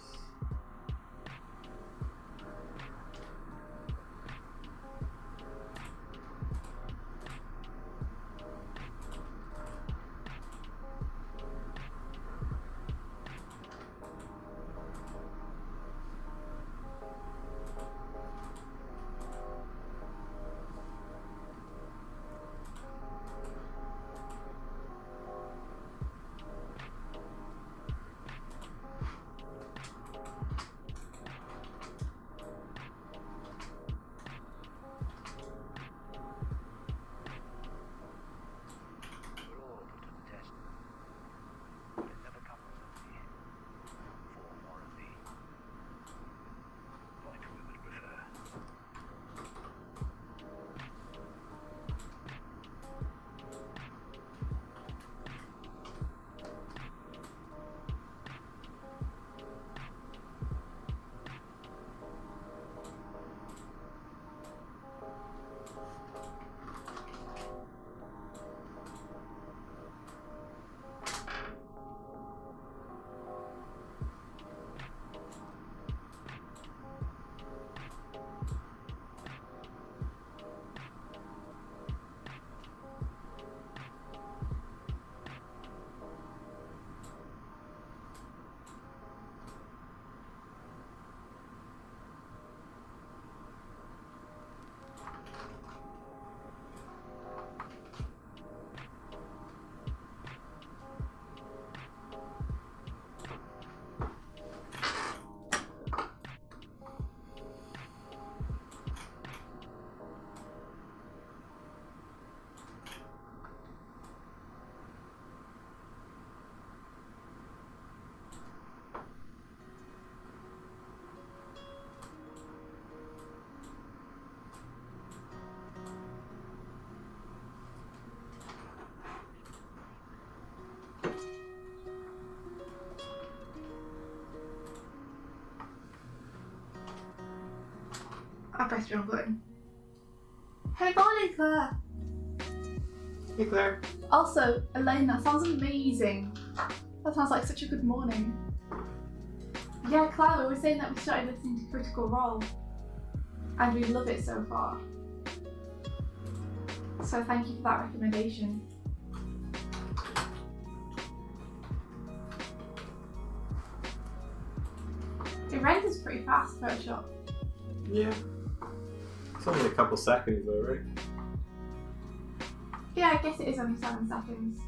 I pressed the wrong button. Hey, morning, Claire. Hey Claire. Also, Elaine, that sounds amazing. That sounds like such a good morning. Yeah, Claire, we were saying that we started listening to Critical Role, and we love it so far. So thank you for that recommendation. It renders pretty fast, Photoshop. Yeah. It's only a couple seconds though, right? Yeah, I guess it is only 7 seconds.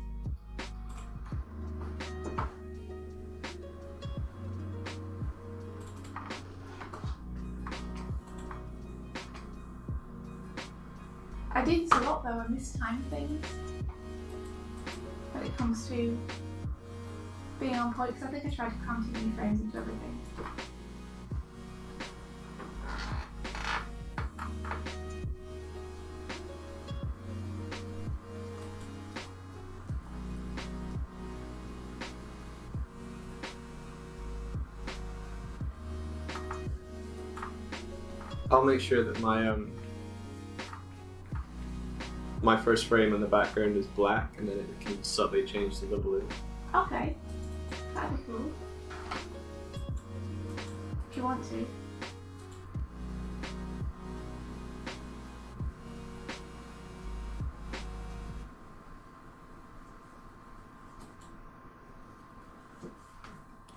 I do this a lot though, I mistime things when it comes to being on point, because I think I tried to cram too many frames into everything. I'll make sure that my first frame in the background is black, and then it can subtly change to the blue. Okay, that'd be cool. If you want to.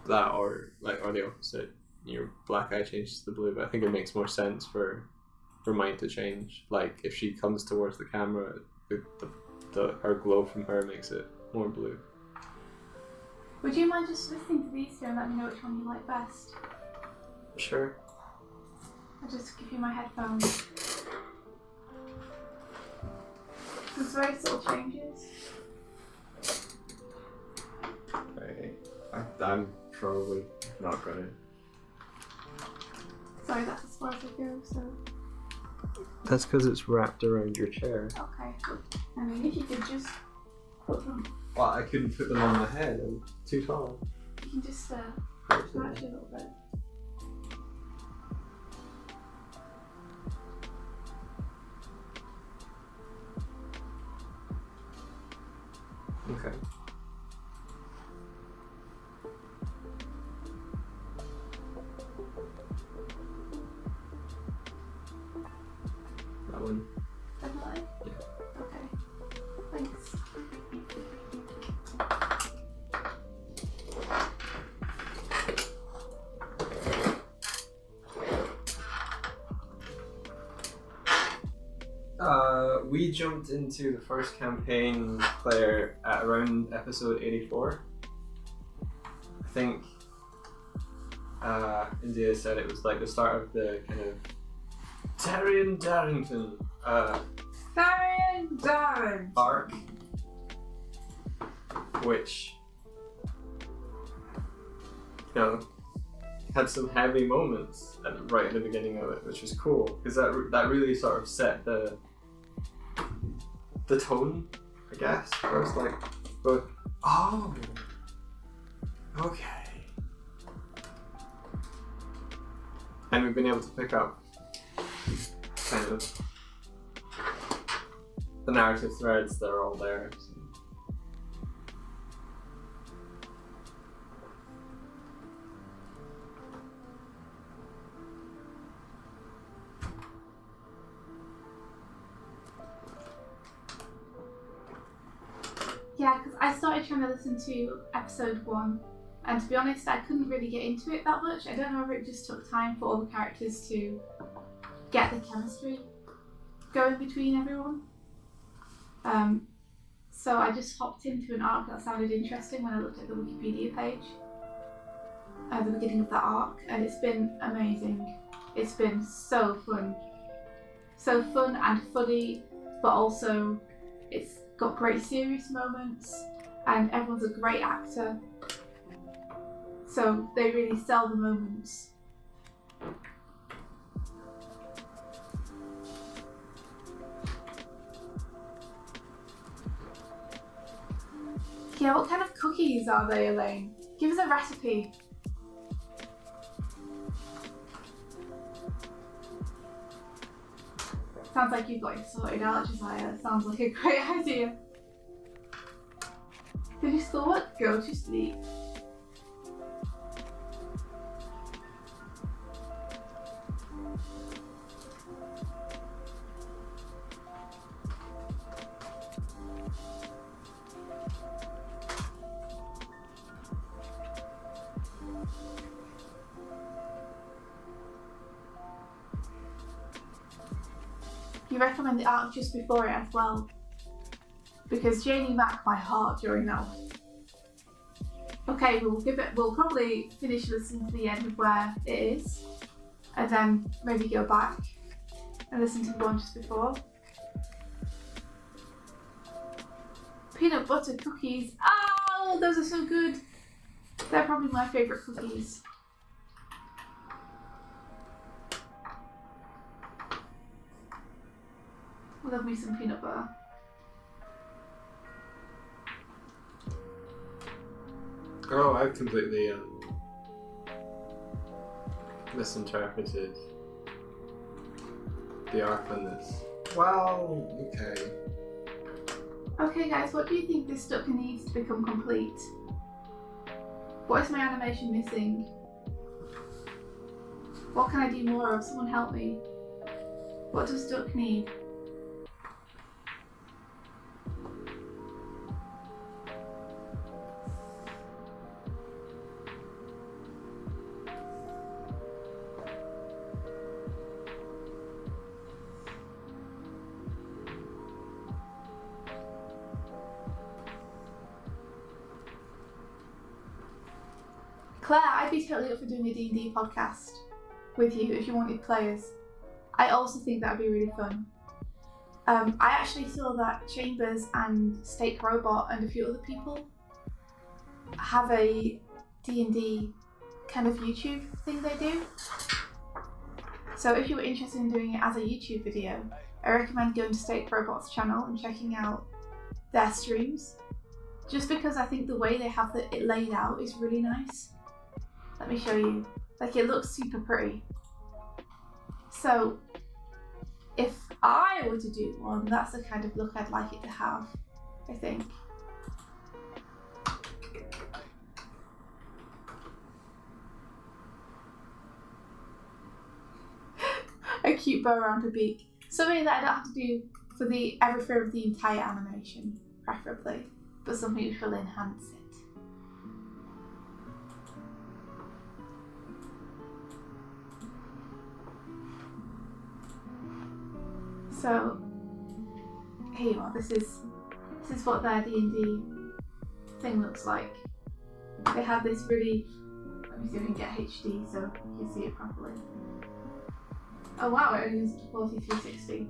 That or the opposite. Your black eye changes to the blue, but I think it makes more sense for mine to change. Like if she comes towards the camera, her glow from her makes it more blue. Would you mind just listening to these two and let me know which one you like best? Sure. I'll just give you my headphones. There's very subtle changes. I'm probably not gonna. Sorry, that's as far as I go, so... That's because it's wrapped around your chair. Okay. I mean, if you could just put them... Well, I couldn't put them on my head, I'm too tall. You can just match it a little bit. Okay. That one. Definitely? Yeah. Okay. Thanks. We jumped into the first campaign, Claire, at around episode 84. I think India said it was like the start of the kind of Taryn Darrington arc, which, you know, had some heavy moments right at the beginning of it, which was cool because that really sort of set the tone, I guess. I was like, oh, okay. And we've been able to pick up kind of the narrative threads that are all there. So. Yeah, because I started trying to listen to episode 1, and to be honest, I couldn't really get into it that much. I don't know if it just took time for all the characters to get the chemistry going between everyone. So I just hopped into an arc that sounded interesting when I looked at the Wikipedia page at the beginning of that arc, and it's been amazing. It's been so fun. So fun and funny, but also it's got great serious moments, and everyone's a great actor. So they really sell the moments. Yeah, what kind of cookies are they, Elaine? Give us a recipe. Sounds like you've got it sorted out, Josiah. That sounds like a great idea. Finish schoolwork, go to sleep. You recommend the arc just before it as well, because Janie marked my heart during that one. Okay, we'll probably finish listening to the end of where it is, and then maybe go back and listen to the one just before. Peanut butter cookies. Oh, those are so good. They're probably my favourite cookies. Love me some peanut butter. Oh, I've completely misinterpreted the arc on this. Well, okay. Okay guys, what do you think this duck needs to become complete? What is my animation missing? What can I do more of? Someone help me. What does duck need? Claire, I'd be totally up for doing a D&D podcast with you if you wanted players. I also think that would be really fun. I actually saw that Chambers and Steak Robot and a few other people have a D&D kind of YouTube thing they do. So if you were interested in doing it as a YouTube video, I recommend going to Steak Robot's channel and checking out their streams. Just because I think the way they have it laid out is really nice. Let me show you. Like, it looks super pretty. So if I were to do one, that's the kind of look I'd like it to have, I think. A cute bow around her beak. Something that I don't have to do for everything of the entire animation, preferably, but something which will enhance it. So here you are. This is what their D&D thing looks like. They have this really. Let me see if we can get HD so you can see it properly. Oh wow, it only goes to 4360.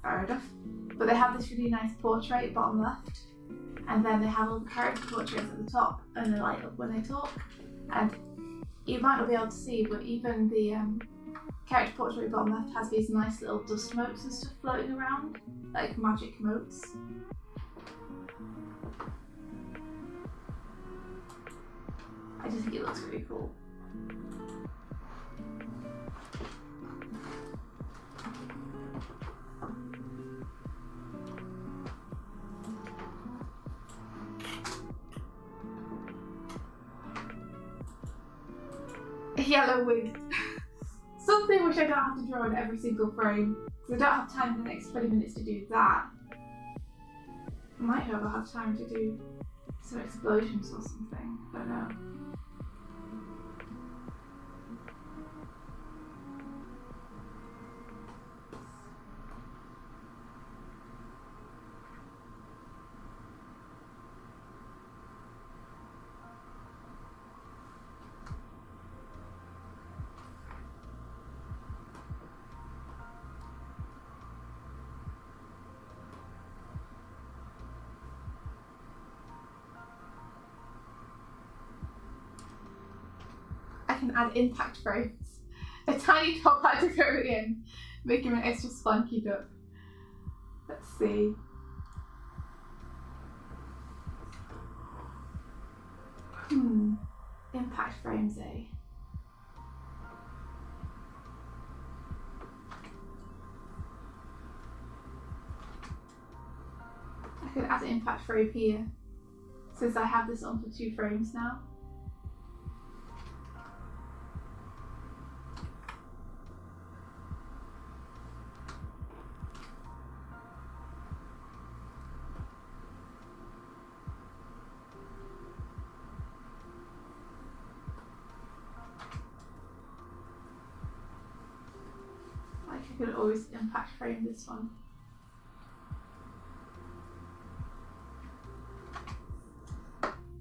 Fair enough. But they have this really nice portrait bottom left, and then they have all the character portraits at the top, and they light up when they talk. And you might not be able to see, but even the character portrait bottom left has these nice little dust motes and stuff floating around, like magic motes. I just think it looks really cool. A yellow wig. Something which I don't have to draw in every single frame, because I don't have time in the next 20 minutes to do that. I might however have time to do some explosions or something, I don't know. I can add impact frames. A tiny top hat to go in, make him an extra spunky duck. Let's see. Impact frames, eh? could add an impact frame here, since I have this on for 2 frames now. Like I could always impact frame this one.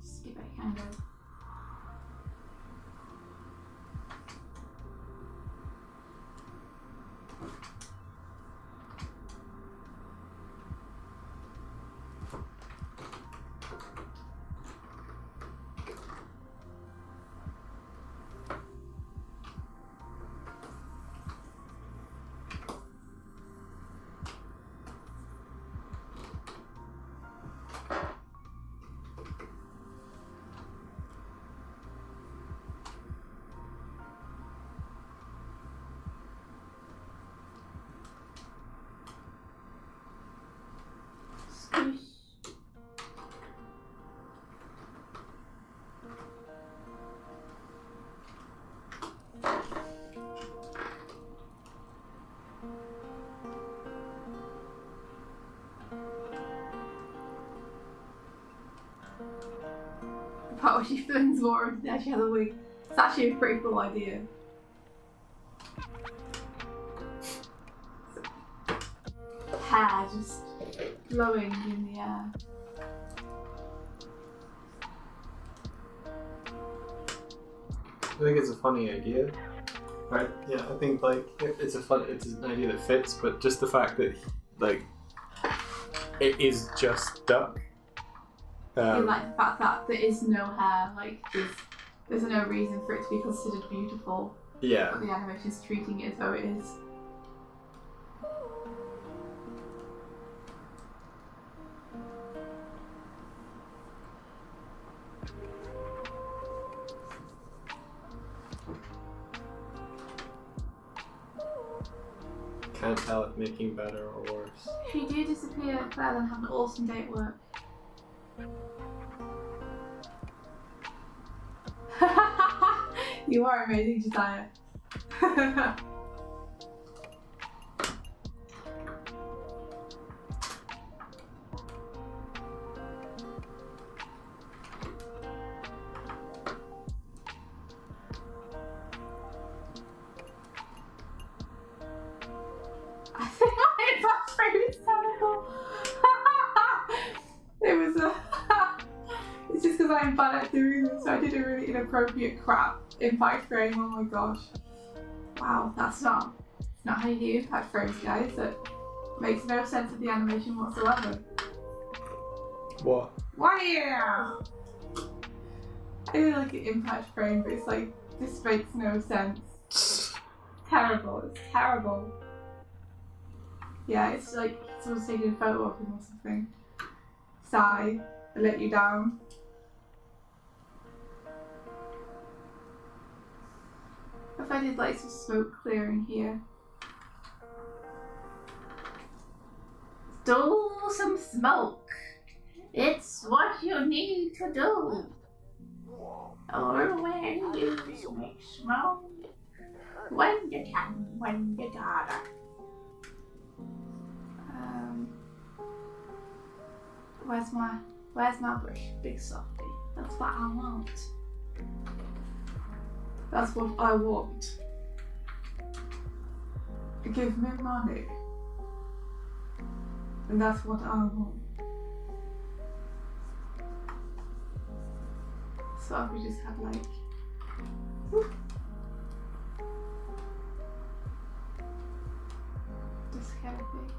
Just give it a kind of. The part where she flings water into there, she has a wig. It's actually a pretty cool idea. Hair just blowing in the air. I think it's a funny idea, right? Yeah, I think like it's an idea that fits, but just the fact that like it is just duck. I like the fact that there is no hair. Like there's no reason for it to be considered beautiful. Yeah. But the animation's treating it as though it is. Can't tell if making better or worse. If you do disappear, Claire, then have an awesome day at work. You are amazing, Josiah. I think my impact frame is terrible. It was a. It's just because I'm bad at doing this, so I did a really inappropriate crap impact frame. Oh my gosh! Wow, that's not how you do impact frames, guys. That makes no sense of the animation whatsoever. What? Wow! I really like an impact frame, but it's like this makes no sense. Terrible! It's terrible. Yeah, it's like someone's taking a photo of him or something. Sigh, I let you down. If I did like some smoke clearing here. Do some smoke. It's what you need to do. Or when you make smoke. When you can, when you gotta. Where's my brush, big softy? That's what I want. That's what I want. Give me money. And that's what I want. So if we just have like whoop. This kind of thing.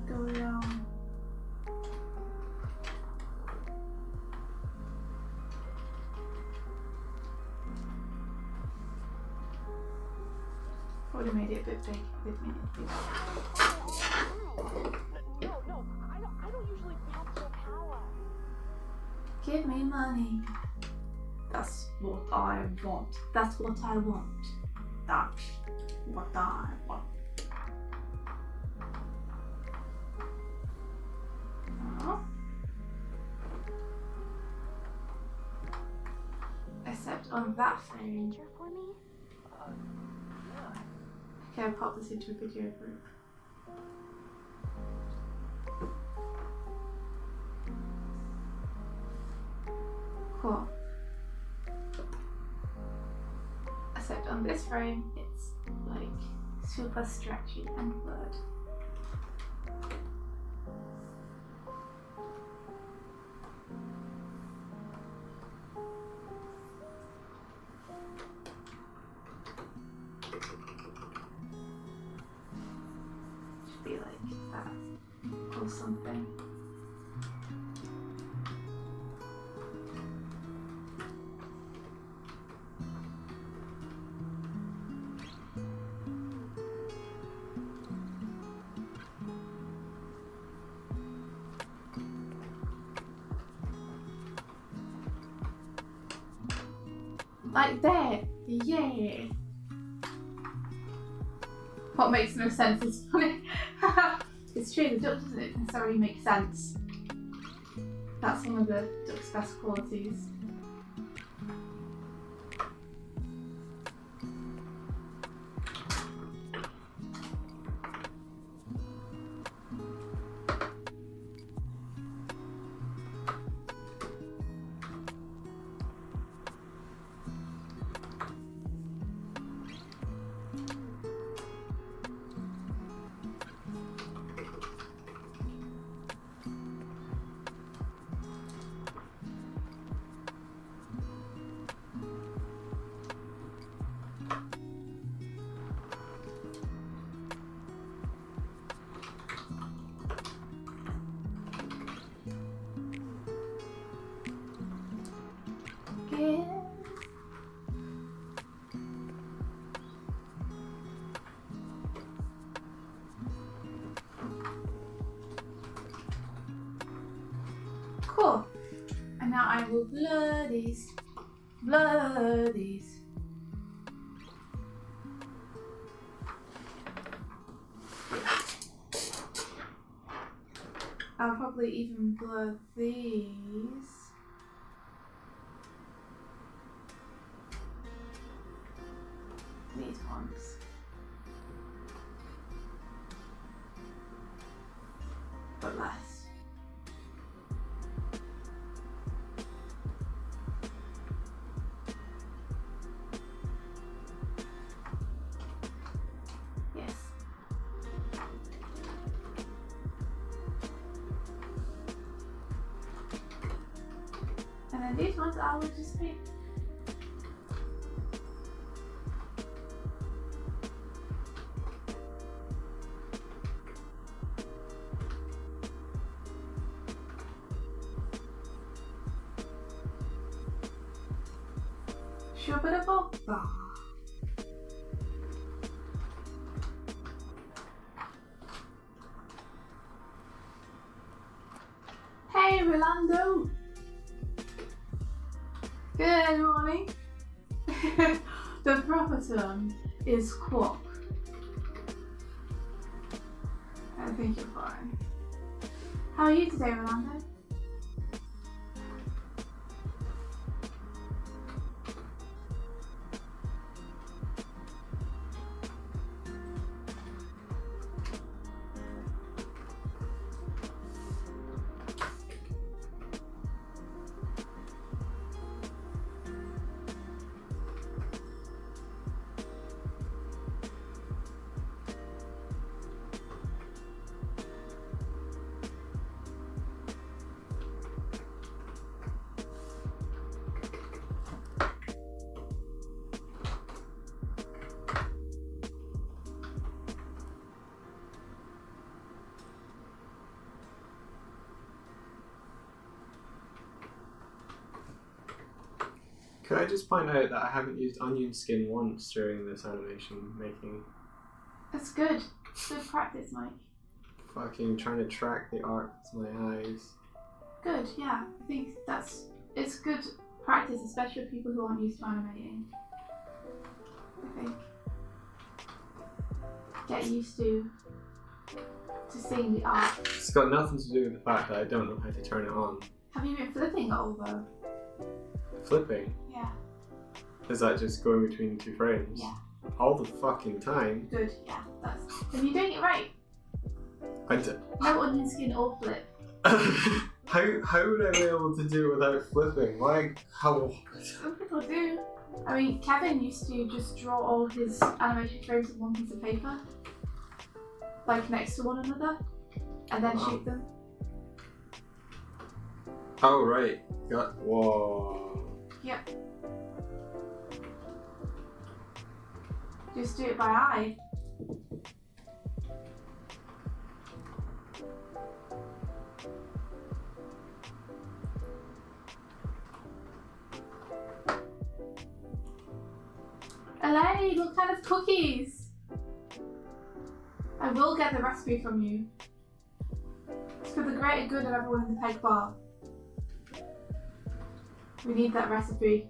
Go down. Would have made it a bit big, No, I don't usually capture power. Give me money. That's what I want. That's what I want. That's what I want. Except on that frame. Picture for me? Yeah. Okay, I'll pop this into a video group. Cool. Except on this frame, it's like super stretchy and blurred. Should be like that or something. Like that, yeah. What makes no sense is funny. It's true, the duck doesn't necessarily make sense. That's one of the duck's best qualities. Yeah. Cool. And now I will blur these. Blur these. I'll probably even blur these. These ones. But less. Yes. And then these ones I will just paint. Shubba-da-bop-ba. Hey, Rolando. Good morning. The proper term is quark. I think you're fine. How are you today, Rolando? Could I just point out that I haven't used onion skin once during this animation making? That's good. Good practice, Mike. Fucking trying to track the arc with my eyes. Good, yeah. I think it's good practice, especially for people who aren't used to animating. I think. Get used to seeing the art. It's got nothing to do with the fact that I don't know how to turn it on. Have you been flipping it all though? Flipping? Yeah. Is that just going between two frames? Yeah. All the fucking time? Good, yeah. That's. If you're doing it right, no onion skin or flip. How would I be able to do it without flipping? How? Some people do. I mean, Kevin used to just draw all his animation frames on one piece of paper, like next to one another, and then shoot them. Oh right. Whoa. Yep. Just do it by eye. Elaine, what kind of cookies? I will get the recipe from you. It's for the greater good of everyone in the peg bar. We need that recipe.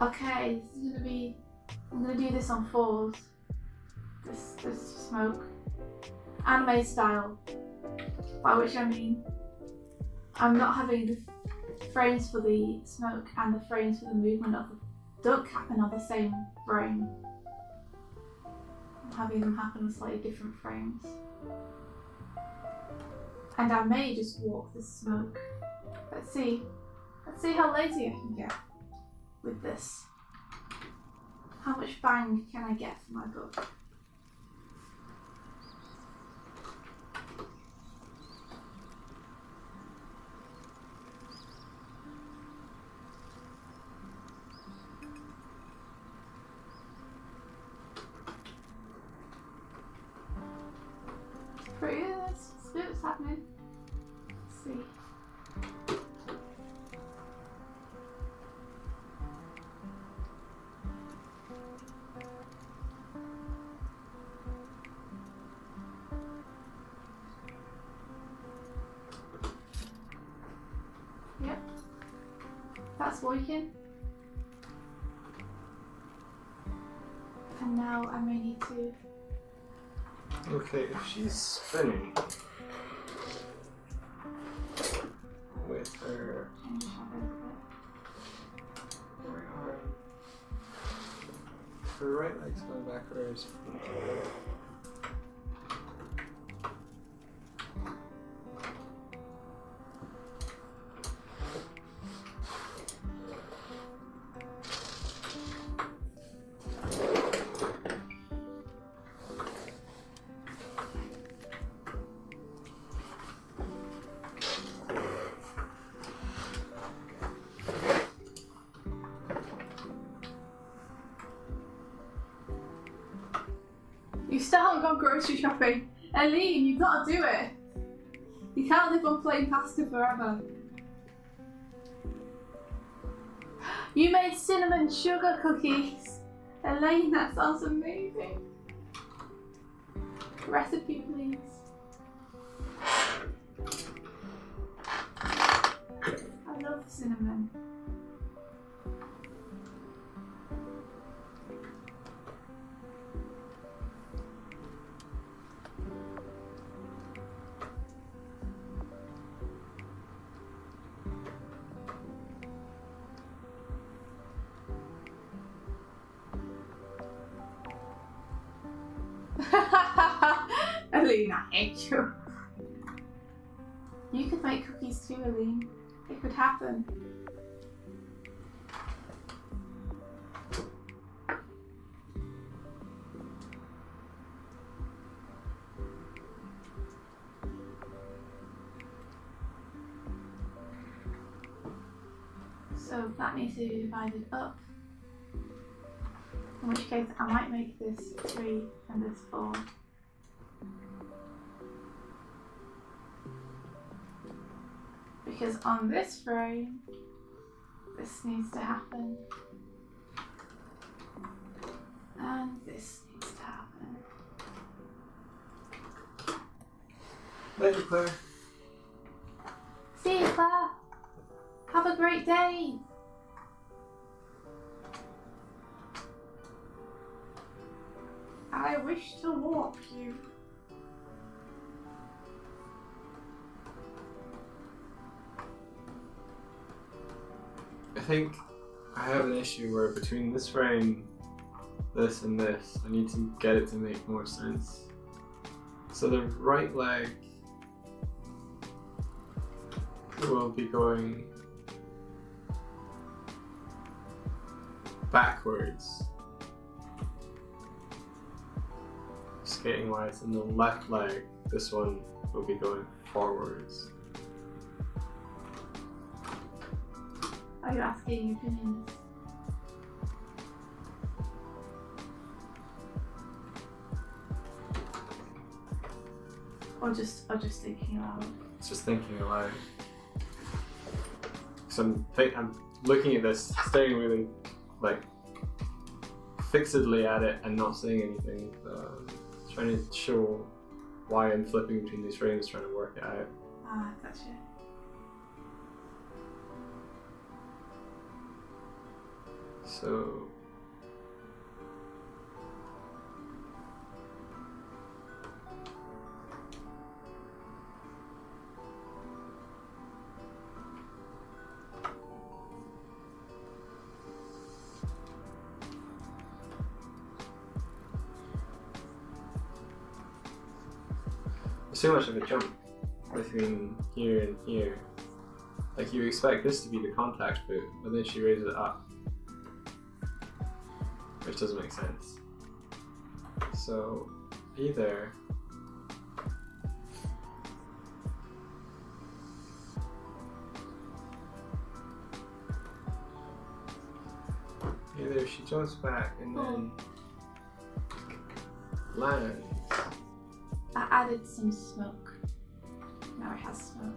Okay, this is gonna be. I'm gonna do this on 4s. This smoke. Anime style. By which I mean, I'm not having the frames for the smoke and the frames for the movement of the duck happen on the same frame. I'm having them happen on slightly different frames. And I may just walk the smoke. Let's see how lazy I can get with this. How much bang can I get for my book? Pretty good, let's see what's happening. Let's see. Yep, that's working. And now I may need to. Okay, if she's spinning with her right leg's going backwards. You still haven't gone grocery shopping. Eileen, you've got to do it. You can't live on plain pasta forever. You made cinnamon sugar cookies. Elaine, that sounds amazing. Recipe, please. I love cinnamon. Eileen, I hate you. You could make cookies too, Eileen. It could happen. So that needs to be divided up. In which case I might make this 3 and this 4. Because on this frame, this needs to happen. And this needs to happen. Later, Claire. See you, Claire. Have a great day. I wish to walk you. think I have an issue where between this frame, this and this, I need to get it to make more sense. So the right leg will be going backwards, skating wise, and the left leg, this one, will be going forwards. Are you asking opinions? Or just thinking aloud? It's just thinking aloud. So I'm looking at this, staring really like fixedly at it and not saying anything. Trying to show why I'm flipping between these frames, trying to work it out. Ah, gotcha. So there's too much of a jump between here and here. Like you expect this to be the contact boot, but then she raises it up, which doesn't make sense. So either she jumps back and then lands. I added some smoke. Now it has smoke.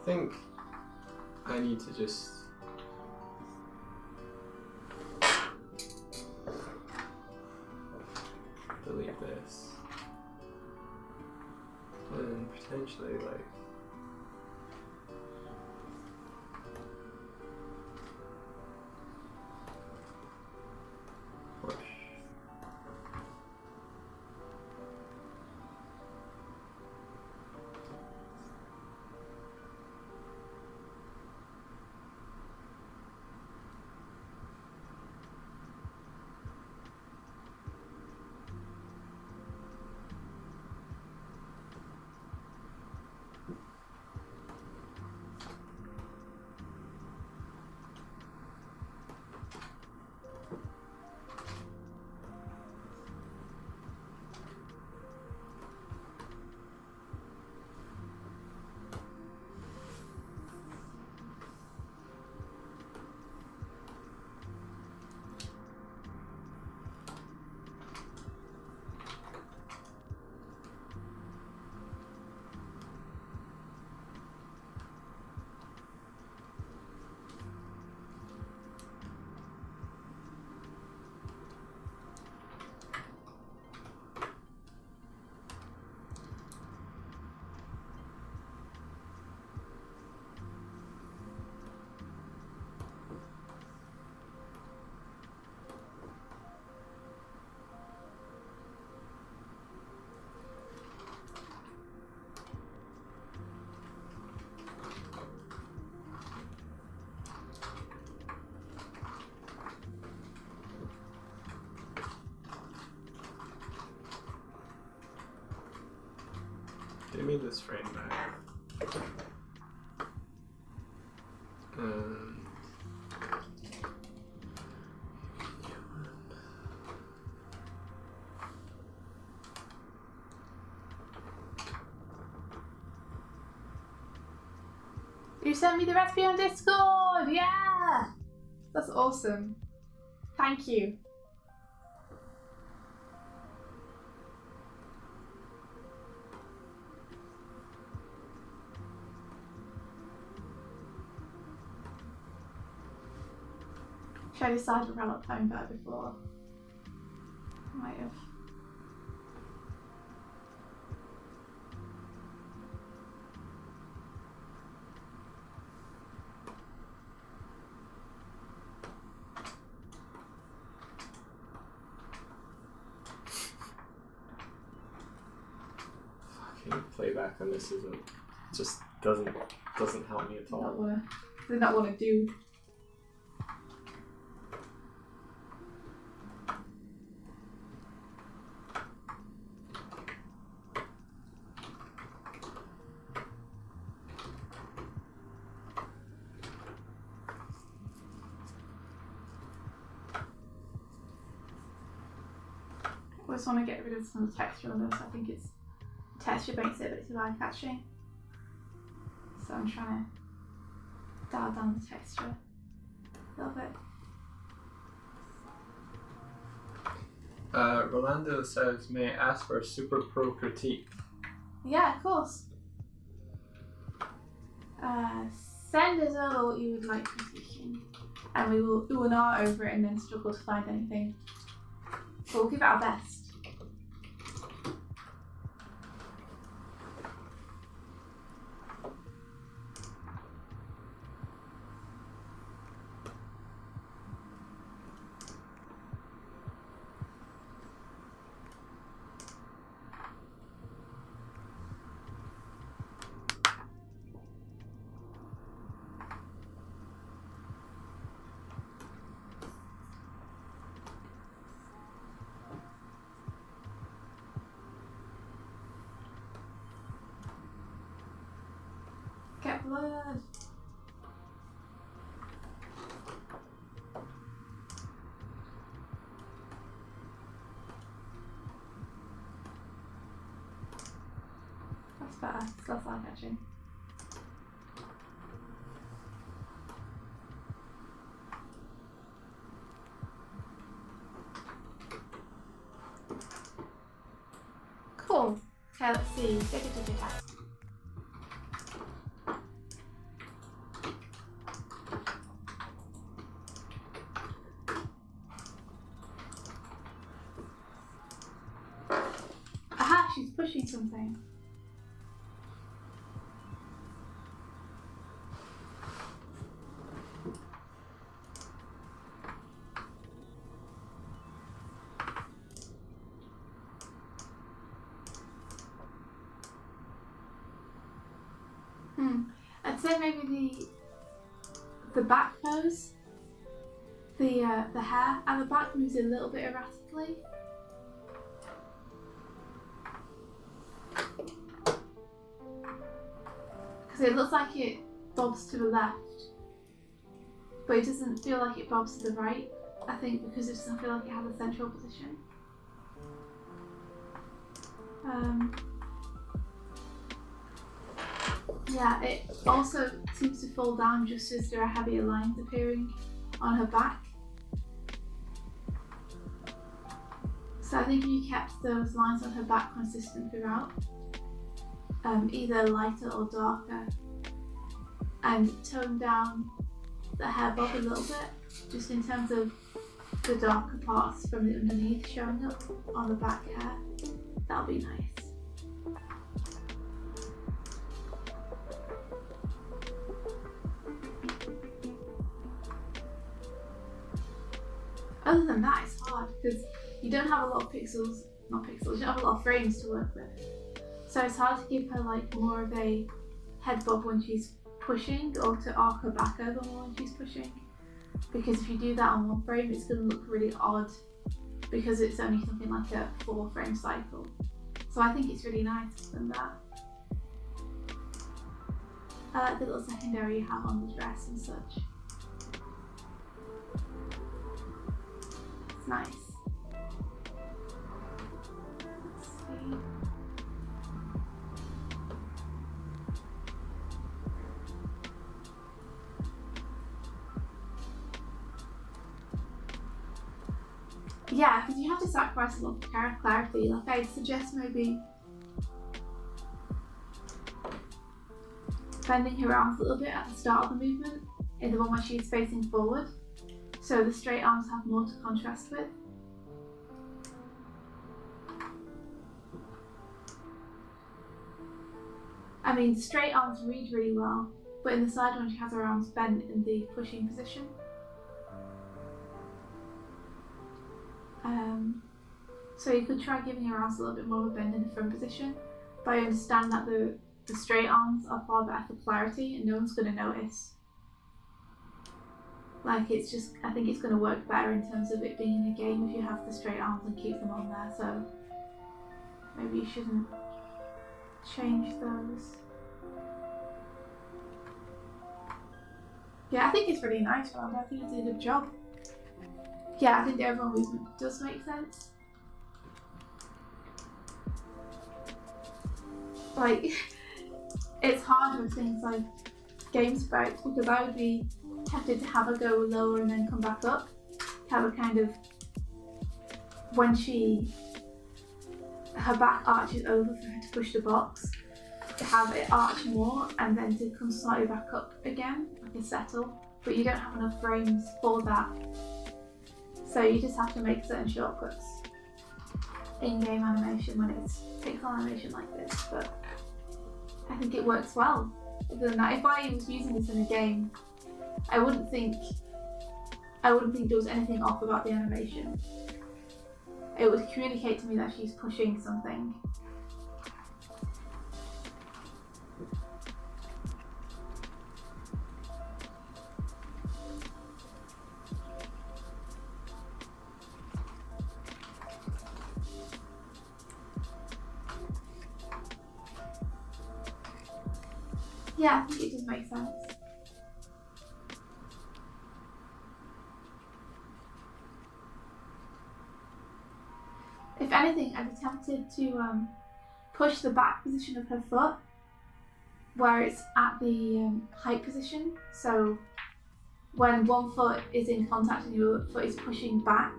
I think I need to just delete this and potentially like push. Give me this frame back. You sent me the recipe on Discord! Yeah! That's awesome. Thank you. Should I decide to run up phone better before? Might have. playback on this isn't just doesn't help me at all. Does not want to do. I just want to get rid of some texture on this. I think it's texture makes it a bit too eye-catching. So I'm trying to dial down the texture a little bit. Rolando says, may I ask for a super pro critique? Yeah, of course. Send us over what you would like critiquing, and we will ooh and ah over it and then struggle to find anything. But we'll give it our best. Get blood. That's better. It's less eye-catching. Cool. Okay, let's see. Aha, she's pushing something. I'd say maybe the back pose, the hair and the back moves a little bit erratically. Because it looks like it bobs to the left, but it doesn't feel like it bobs to the right. I think because it doesn't feel like it has a central position. Yeah, it also seems to fall down just as there are heavier lines appearing on her back. So I think if you kept those lines on her back consistent throughout, either lighter or darker, and tone down the hair bob a little bit, just in terms of the darker parts from the underneath showing up on the back hair, that'll be nice. Other than that, it's hard because you don't have a lot of you don't have a lot of frames to work with. So it's hard to give her like more of a head bob when she's pushing, or to arc her back over more when she's pushing. Because if you do that on one frame, it's going to look really odd because it's only something like a 4-frame cycle. So I think it's really nice than that. I like the little secondary you have on the dress and such. It's nice. Let's see. Yeah, because you have to sacrifice a lot of clarity. Like I'd suggest maybe bending her arms a little bit at the start of the movement, in the one where she's facing forward, so the straight arms have more to contrast with. I mean, straight arms read really well, but in the side one she has her arms bent in the pushing position. So you could try giving your arms a little bit more of a bend in the front position, but I understand that the straight arms are far better for clarity and no one's going to notice. Like, it's just, I think it's going to work better in terms of it being in a game if you have the straight arms and keep them on there, so maybe you shouldn't change those. Yeah, I think it's really nice, Rob. I think you did a good job. Yeah, I think the overall movement does make sense. Like, it's hard with things like game sprites because I would be tempted to have her go lower and then come back up. Have a kind of, when her back arches over for her to push the box, to have it arch more and then to come slightly back up again, like a settle. But you don't have enough frames for that. So you just have to make certain shortcuts in-game animation when it's pixel animation like this. But I think it works well. Other than that, if I was using this in a game, I wouldn't think there was anything off about the animation. It would communicate to me that she's pushing something. Yeah, I think it just makes sense. If anything, I'd be tempted to push the back position of her foot where it's at the height position. So when one foot is in contact and your foot is pushing back,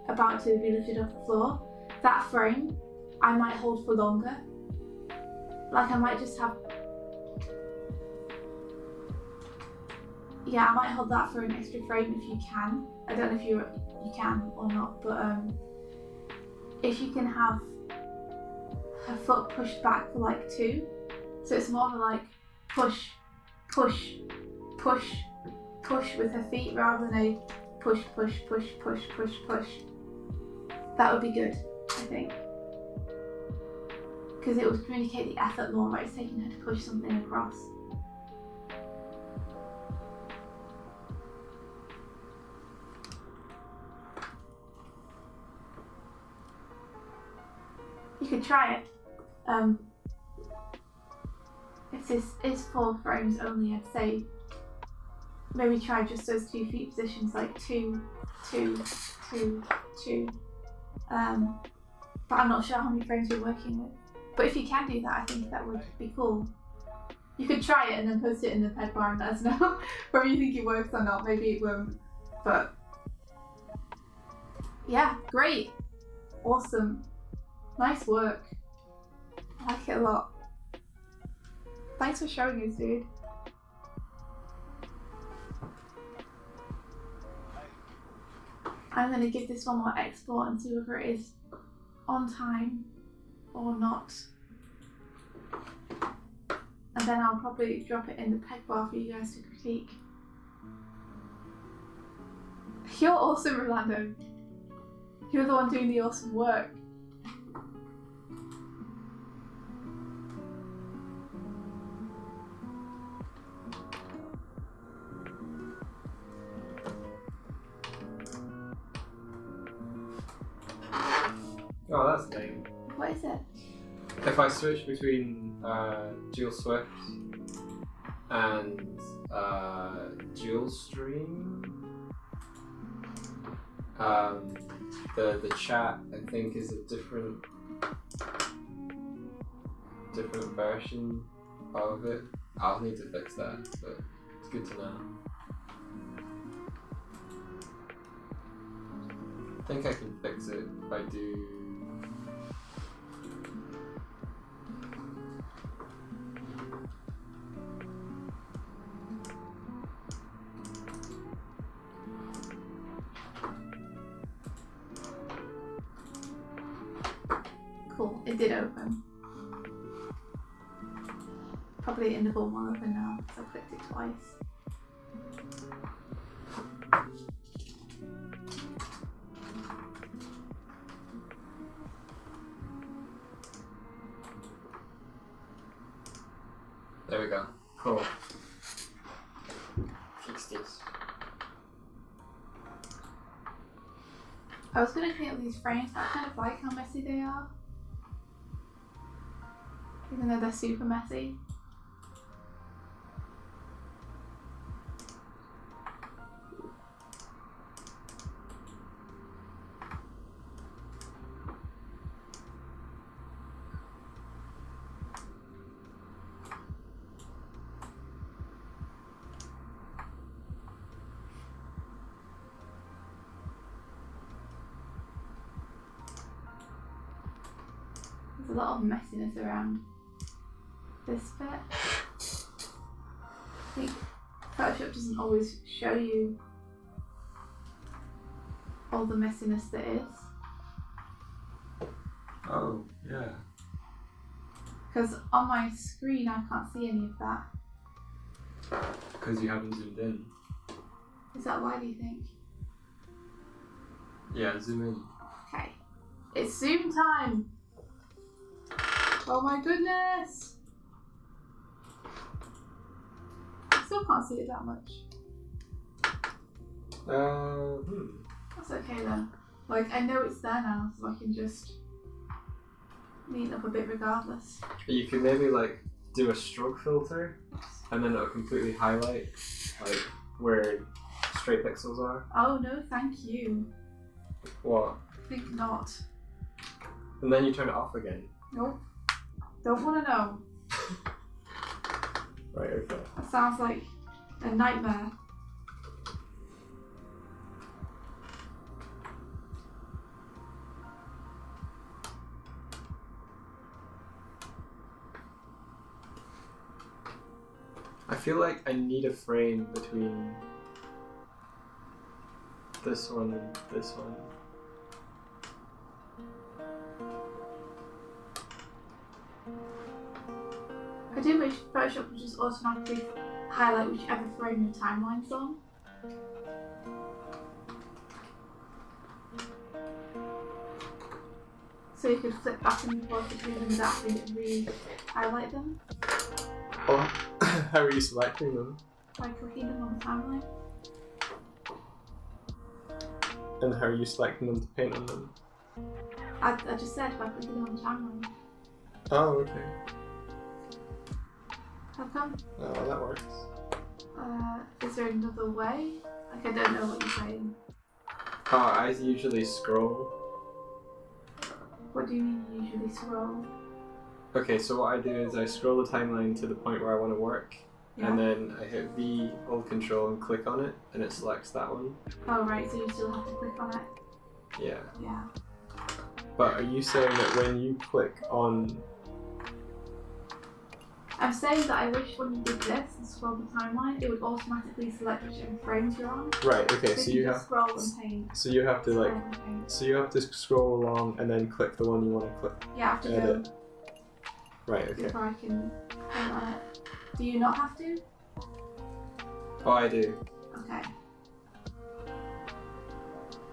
about to be lifted off the floor, that frame I might hold for longer. Like I might just have, yeah, I might hold that for an extra frame if you can. I don't know if you can or not, but if you can have her foot pushed back for like 2, so it's more of a like push, push, push, push with her feet rather than a push, push, push, push, push, push. That would be good, I think. Because it would communicate the effort more, right? It's taking her to push something across. You could try it. If this is 4 frames only, I'd say maybe try just those 2 feet positions, like 2, 2, 2, 2. But I'm not sure how many frames you're working with. But if you can do that, I think that would be cool. You could try it and then post it in the ped bar and let us know whether you think it works or not. Maybe it won't. But yeah, great. Awesome. Nice work. I like it a lot. Thanks for showing us, dude. I'm gonna give this one more export and see whether it is on time or not. And then I'll probably drop it in the peg bar for you guys to critique. You're awesome, Rolando. You're the one doing the awesome work. Oh, that's lame. What is it? If I switch between dual swift and dual stream, the chat I think is a different version of it. I'll need to fix that, but it's good to know. I think I can fix it if I do. Cool, it did open. Probably in the ball will open now because I clicked it twice. There we go. Cool. Fix this. I was gonna clean up these frames, but I kind of like how messy they are. Even though they're super messy. There's a lot of messiness around this bit. I think Photoshop doesn't always show you all the messiness there is. Oh, yeah. Because on my screen I can't see any of that. Because you haven't zoomed in. Is that why, do you think? Yeah, zoom in. Okay. It's zoom time! Oh my goodness! I still can't see it that much. That's okay then. Like, I know it's there now, so I can just neaten up a bit regardless. You could maybe like do a stroke filter and then it'll completely highlight like where stray pixels are. Oh no, thank you. What? I think not. And then you turn it off again. Nope. Don't want to know. Right, okay. That sounds like a nightmare. I feel like I need a frame between this one and this one. I do wish Photoshop would just automatically highlight whichever frame your timeline's on. So you could flip back and forth between them without having to re-highlight them Oh, how are you selecting them? by clicking them on the timeline. And how are you selecting them to paint on them? I just said by clicking them on the timeline. Oh, okay. How come? Oh, well, that works. Is there another way? Like, I don't know what you're saying. Oh, I usually scroll. What do you mean you usually scroll? Okay, so what I do is I scroll the timeline to the point where I want to work, Yeah. and then I hit V, hold control, and click on it, and it selects that one. Oh right, so you still have to click on it? Yeah. Yeah. But are you saying that when you click on... I'm saying that I wish when you did this and scroll the timeline, it would automatically select whichever frames you're on. Right, okay, So so you you can have... just scroll and paint. So you have to like... Scroll and paint. So you have to scroll along and then click the one you want to click. Yeah, I have to go Edit. Right, okay. before I can paint on it. Do you not have to? Oh, I do. Okay.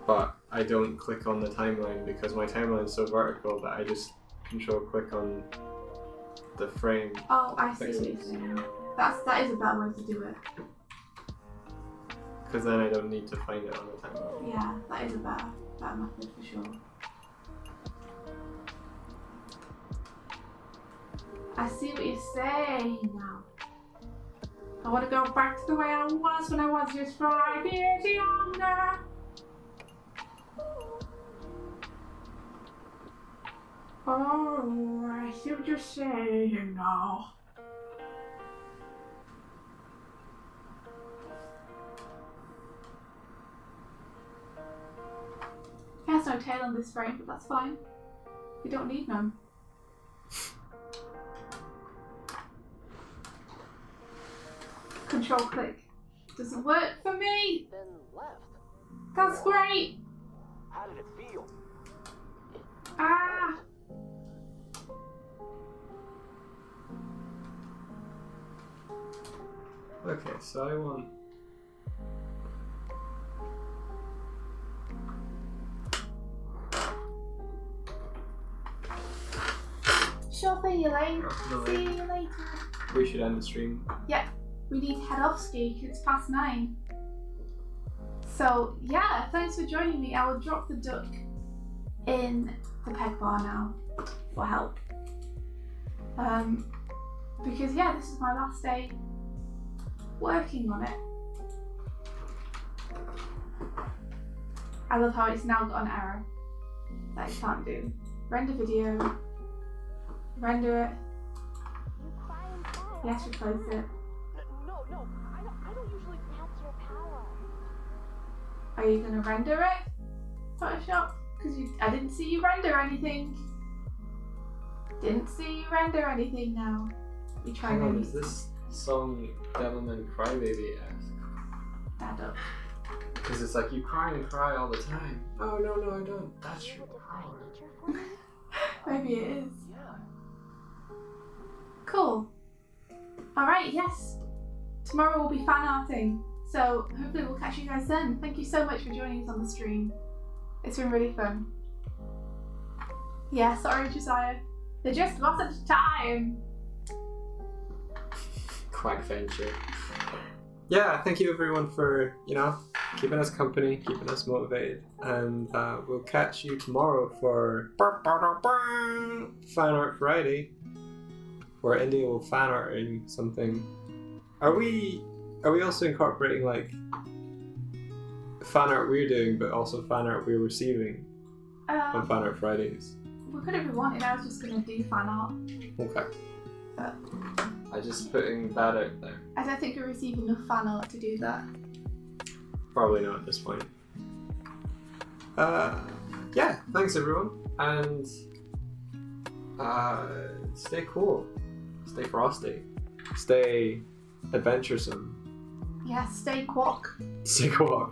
But I don't click on the timeline because my timeline is so vertical that I just control click on the frame. Oh, I see what you're Pixels. saying. That is a better way to do it. Because then I don't need to find it on the timeline. Yeah, that is a better method for sure. I see what you're saying now. I want to go back to the way I was when I was just 5 years younger. Oh, I see what you're saying now. It has no tail on this frame, but that's fine. We don't need none. Control click. Doesn't work for me! Then left. That's great! How did it feel? Ah! Okay, so I want... Sure thing, Elaine. Oh, no, See you later. we should end the stream. Yeah, we need to head off, Ski, because it's past 9. So yeah, thanks for joining me. I will drop the duck in the peg bar now for help. Because yeah, this is my last day working on it. I love how it's now got an error that it can't do. Render video, render it. Yes, replace it. No, I don't usually capture power. Are you gonna render it, Photoshop? Because I didn't see you render anything. Didn't see you render anything now. We try Hang on, and is this song Devilman Crybaby-esque? add up. Because it's like you cry and cry all the time. Oh no, I don't. That's your power. Maybe it is. Cool. Alright, yes. Tomorrow we'll be fan arting. So hopefully we'll catch you guys then. Thank you so much for joining us on the stream. It's been really fun. Yeah, sorry Josiah. There just wasn't time. Quack venture. Yeah, thank you everyone for, keeping us company, keeping us motivated. And we'll catch you tomorrow for Fan Art Friday, where India will fan arting something. Are we also incorporating like fan art we're doing, but also fan art we're receiving on Fan Art Fridays? We could if we wanted. I was just gonna do fan art. Okay. But I'm just putting that out there. I don't think we receive enough fan art to do that. Probably not at this point. Yeah, thanks everyone, and stay cool, stay frosty, stay adventuresome. Yeah, stay quack. Stay quack.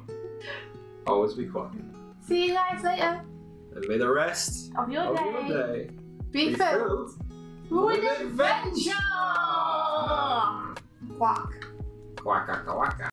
Always be quacking. See you guys later. And may the rest Of your day be filled with adventure! Quack. Quack, quack, quack.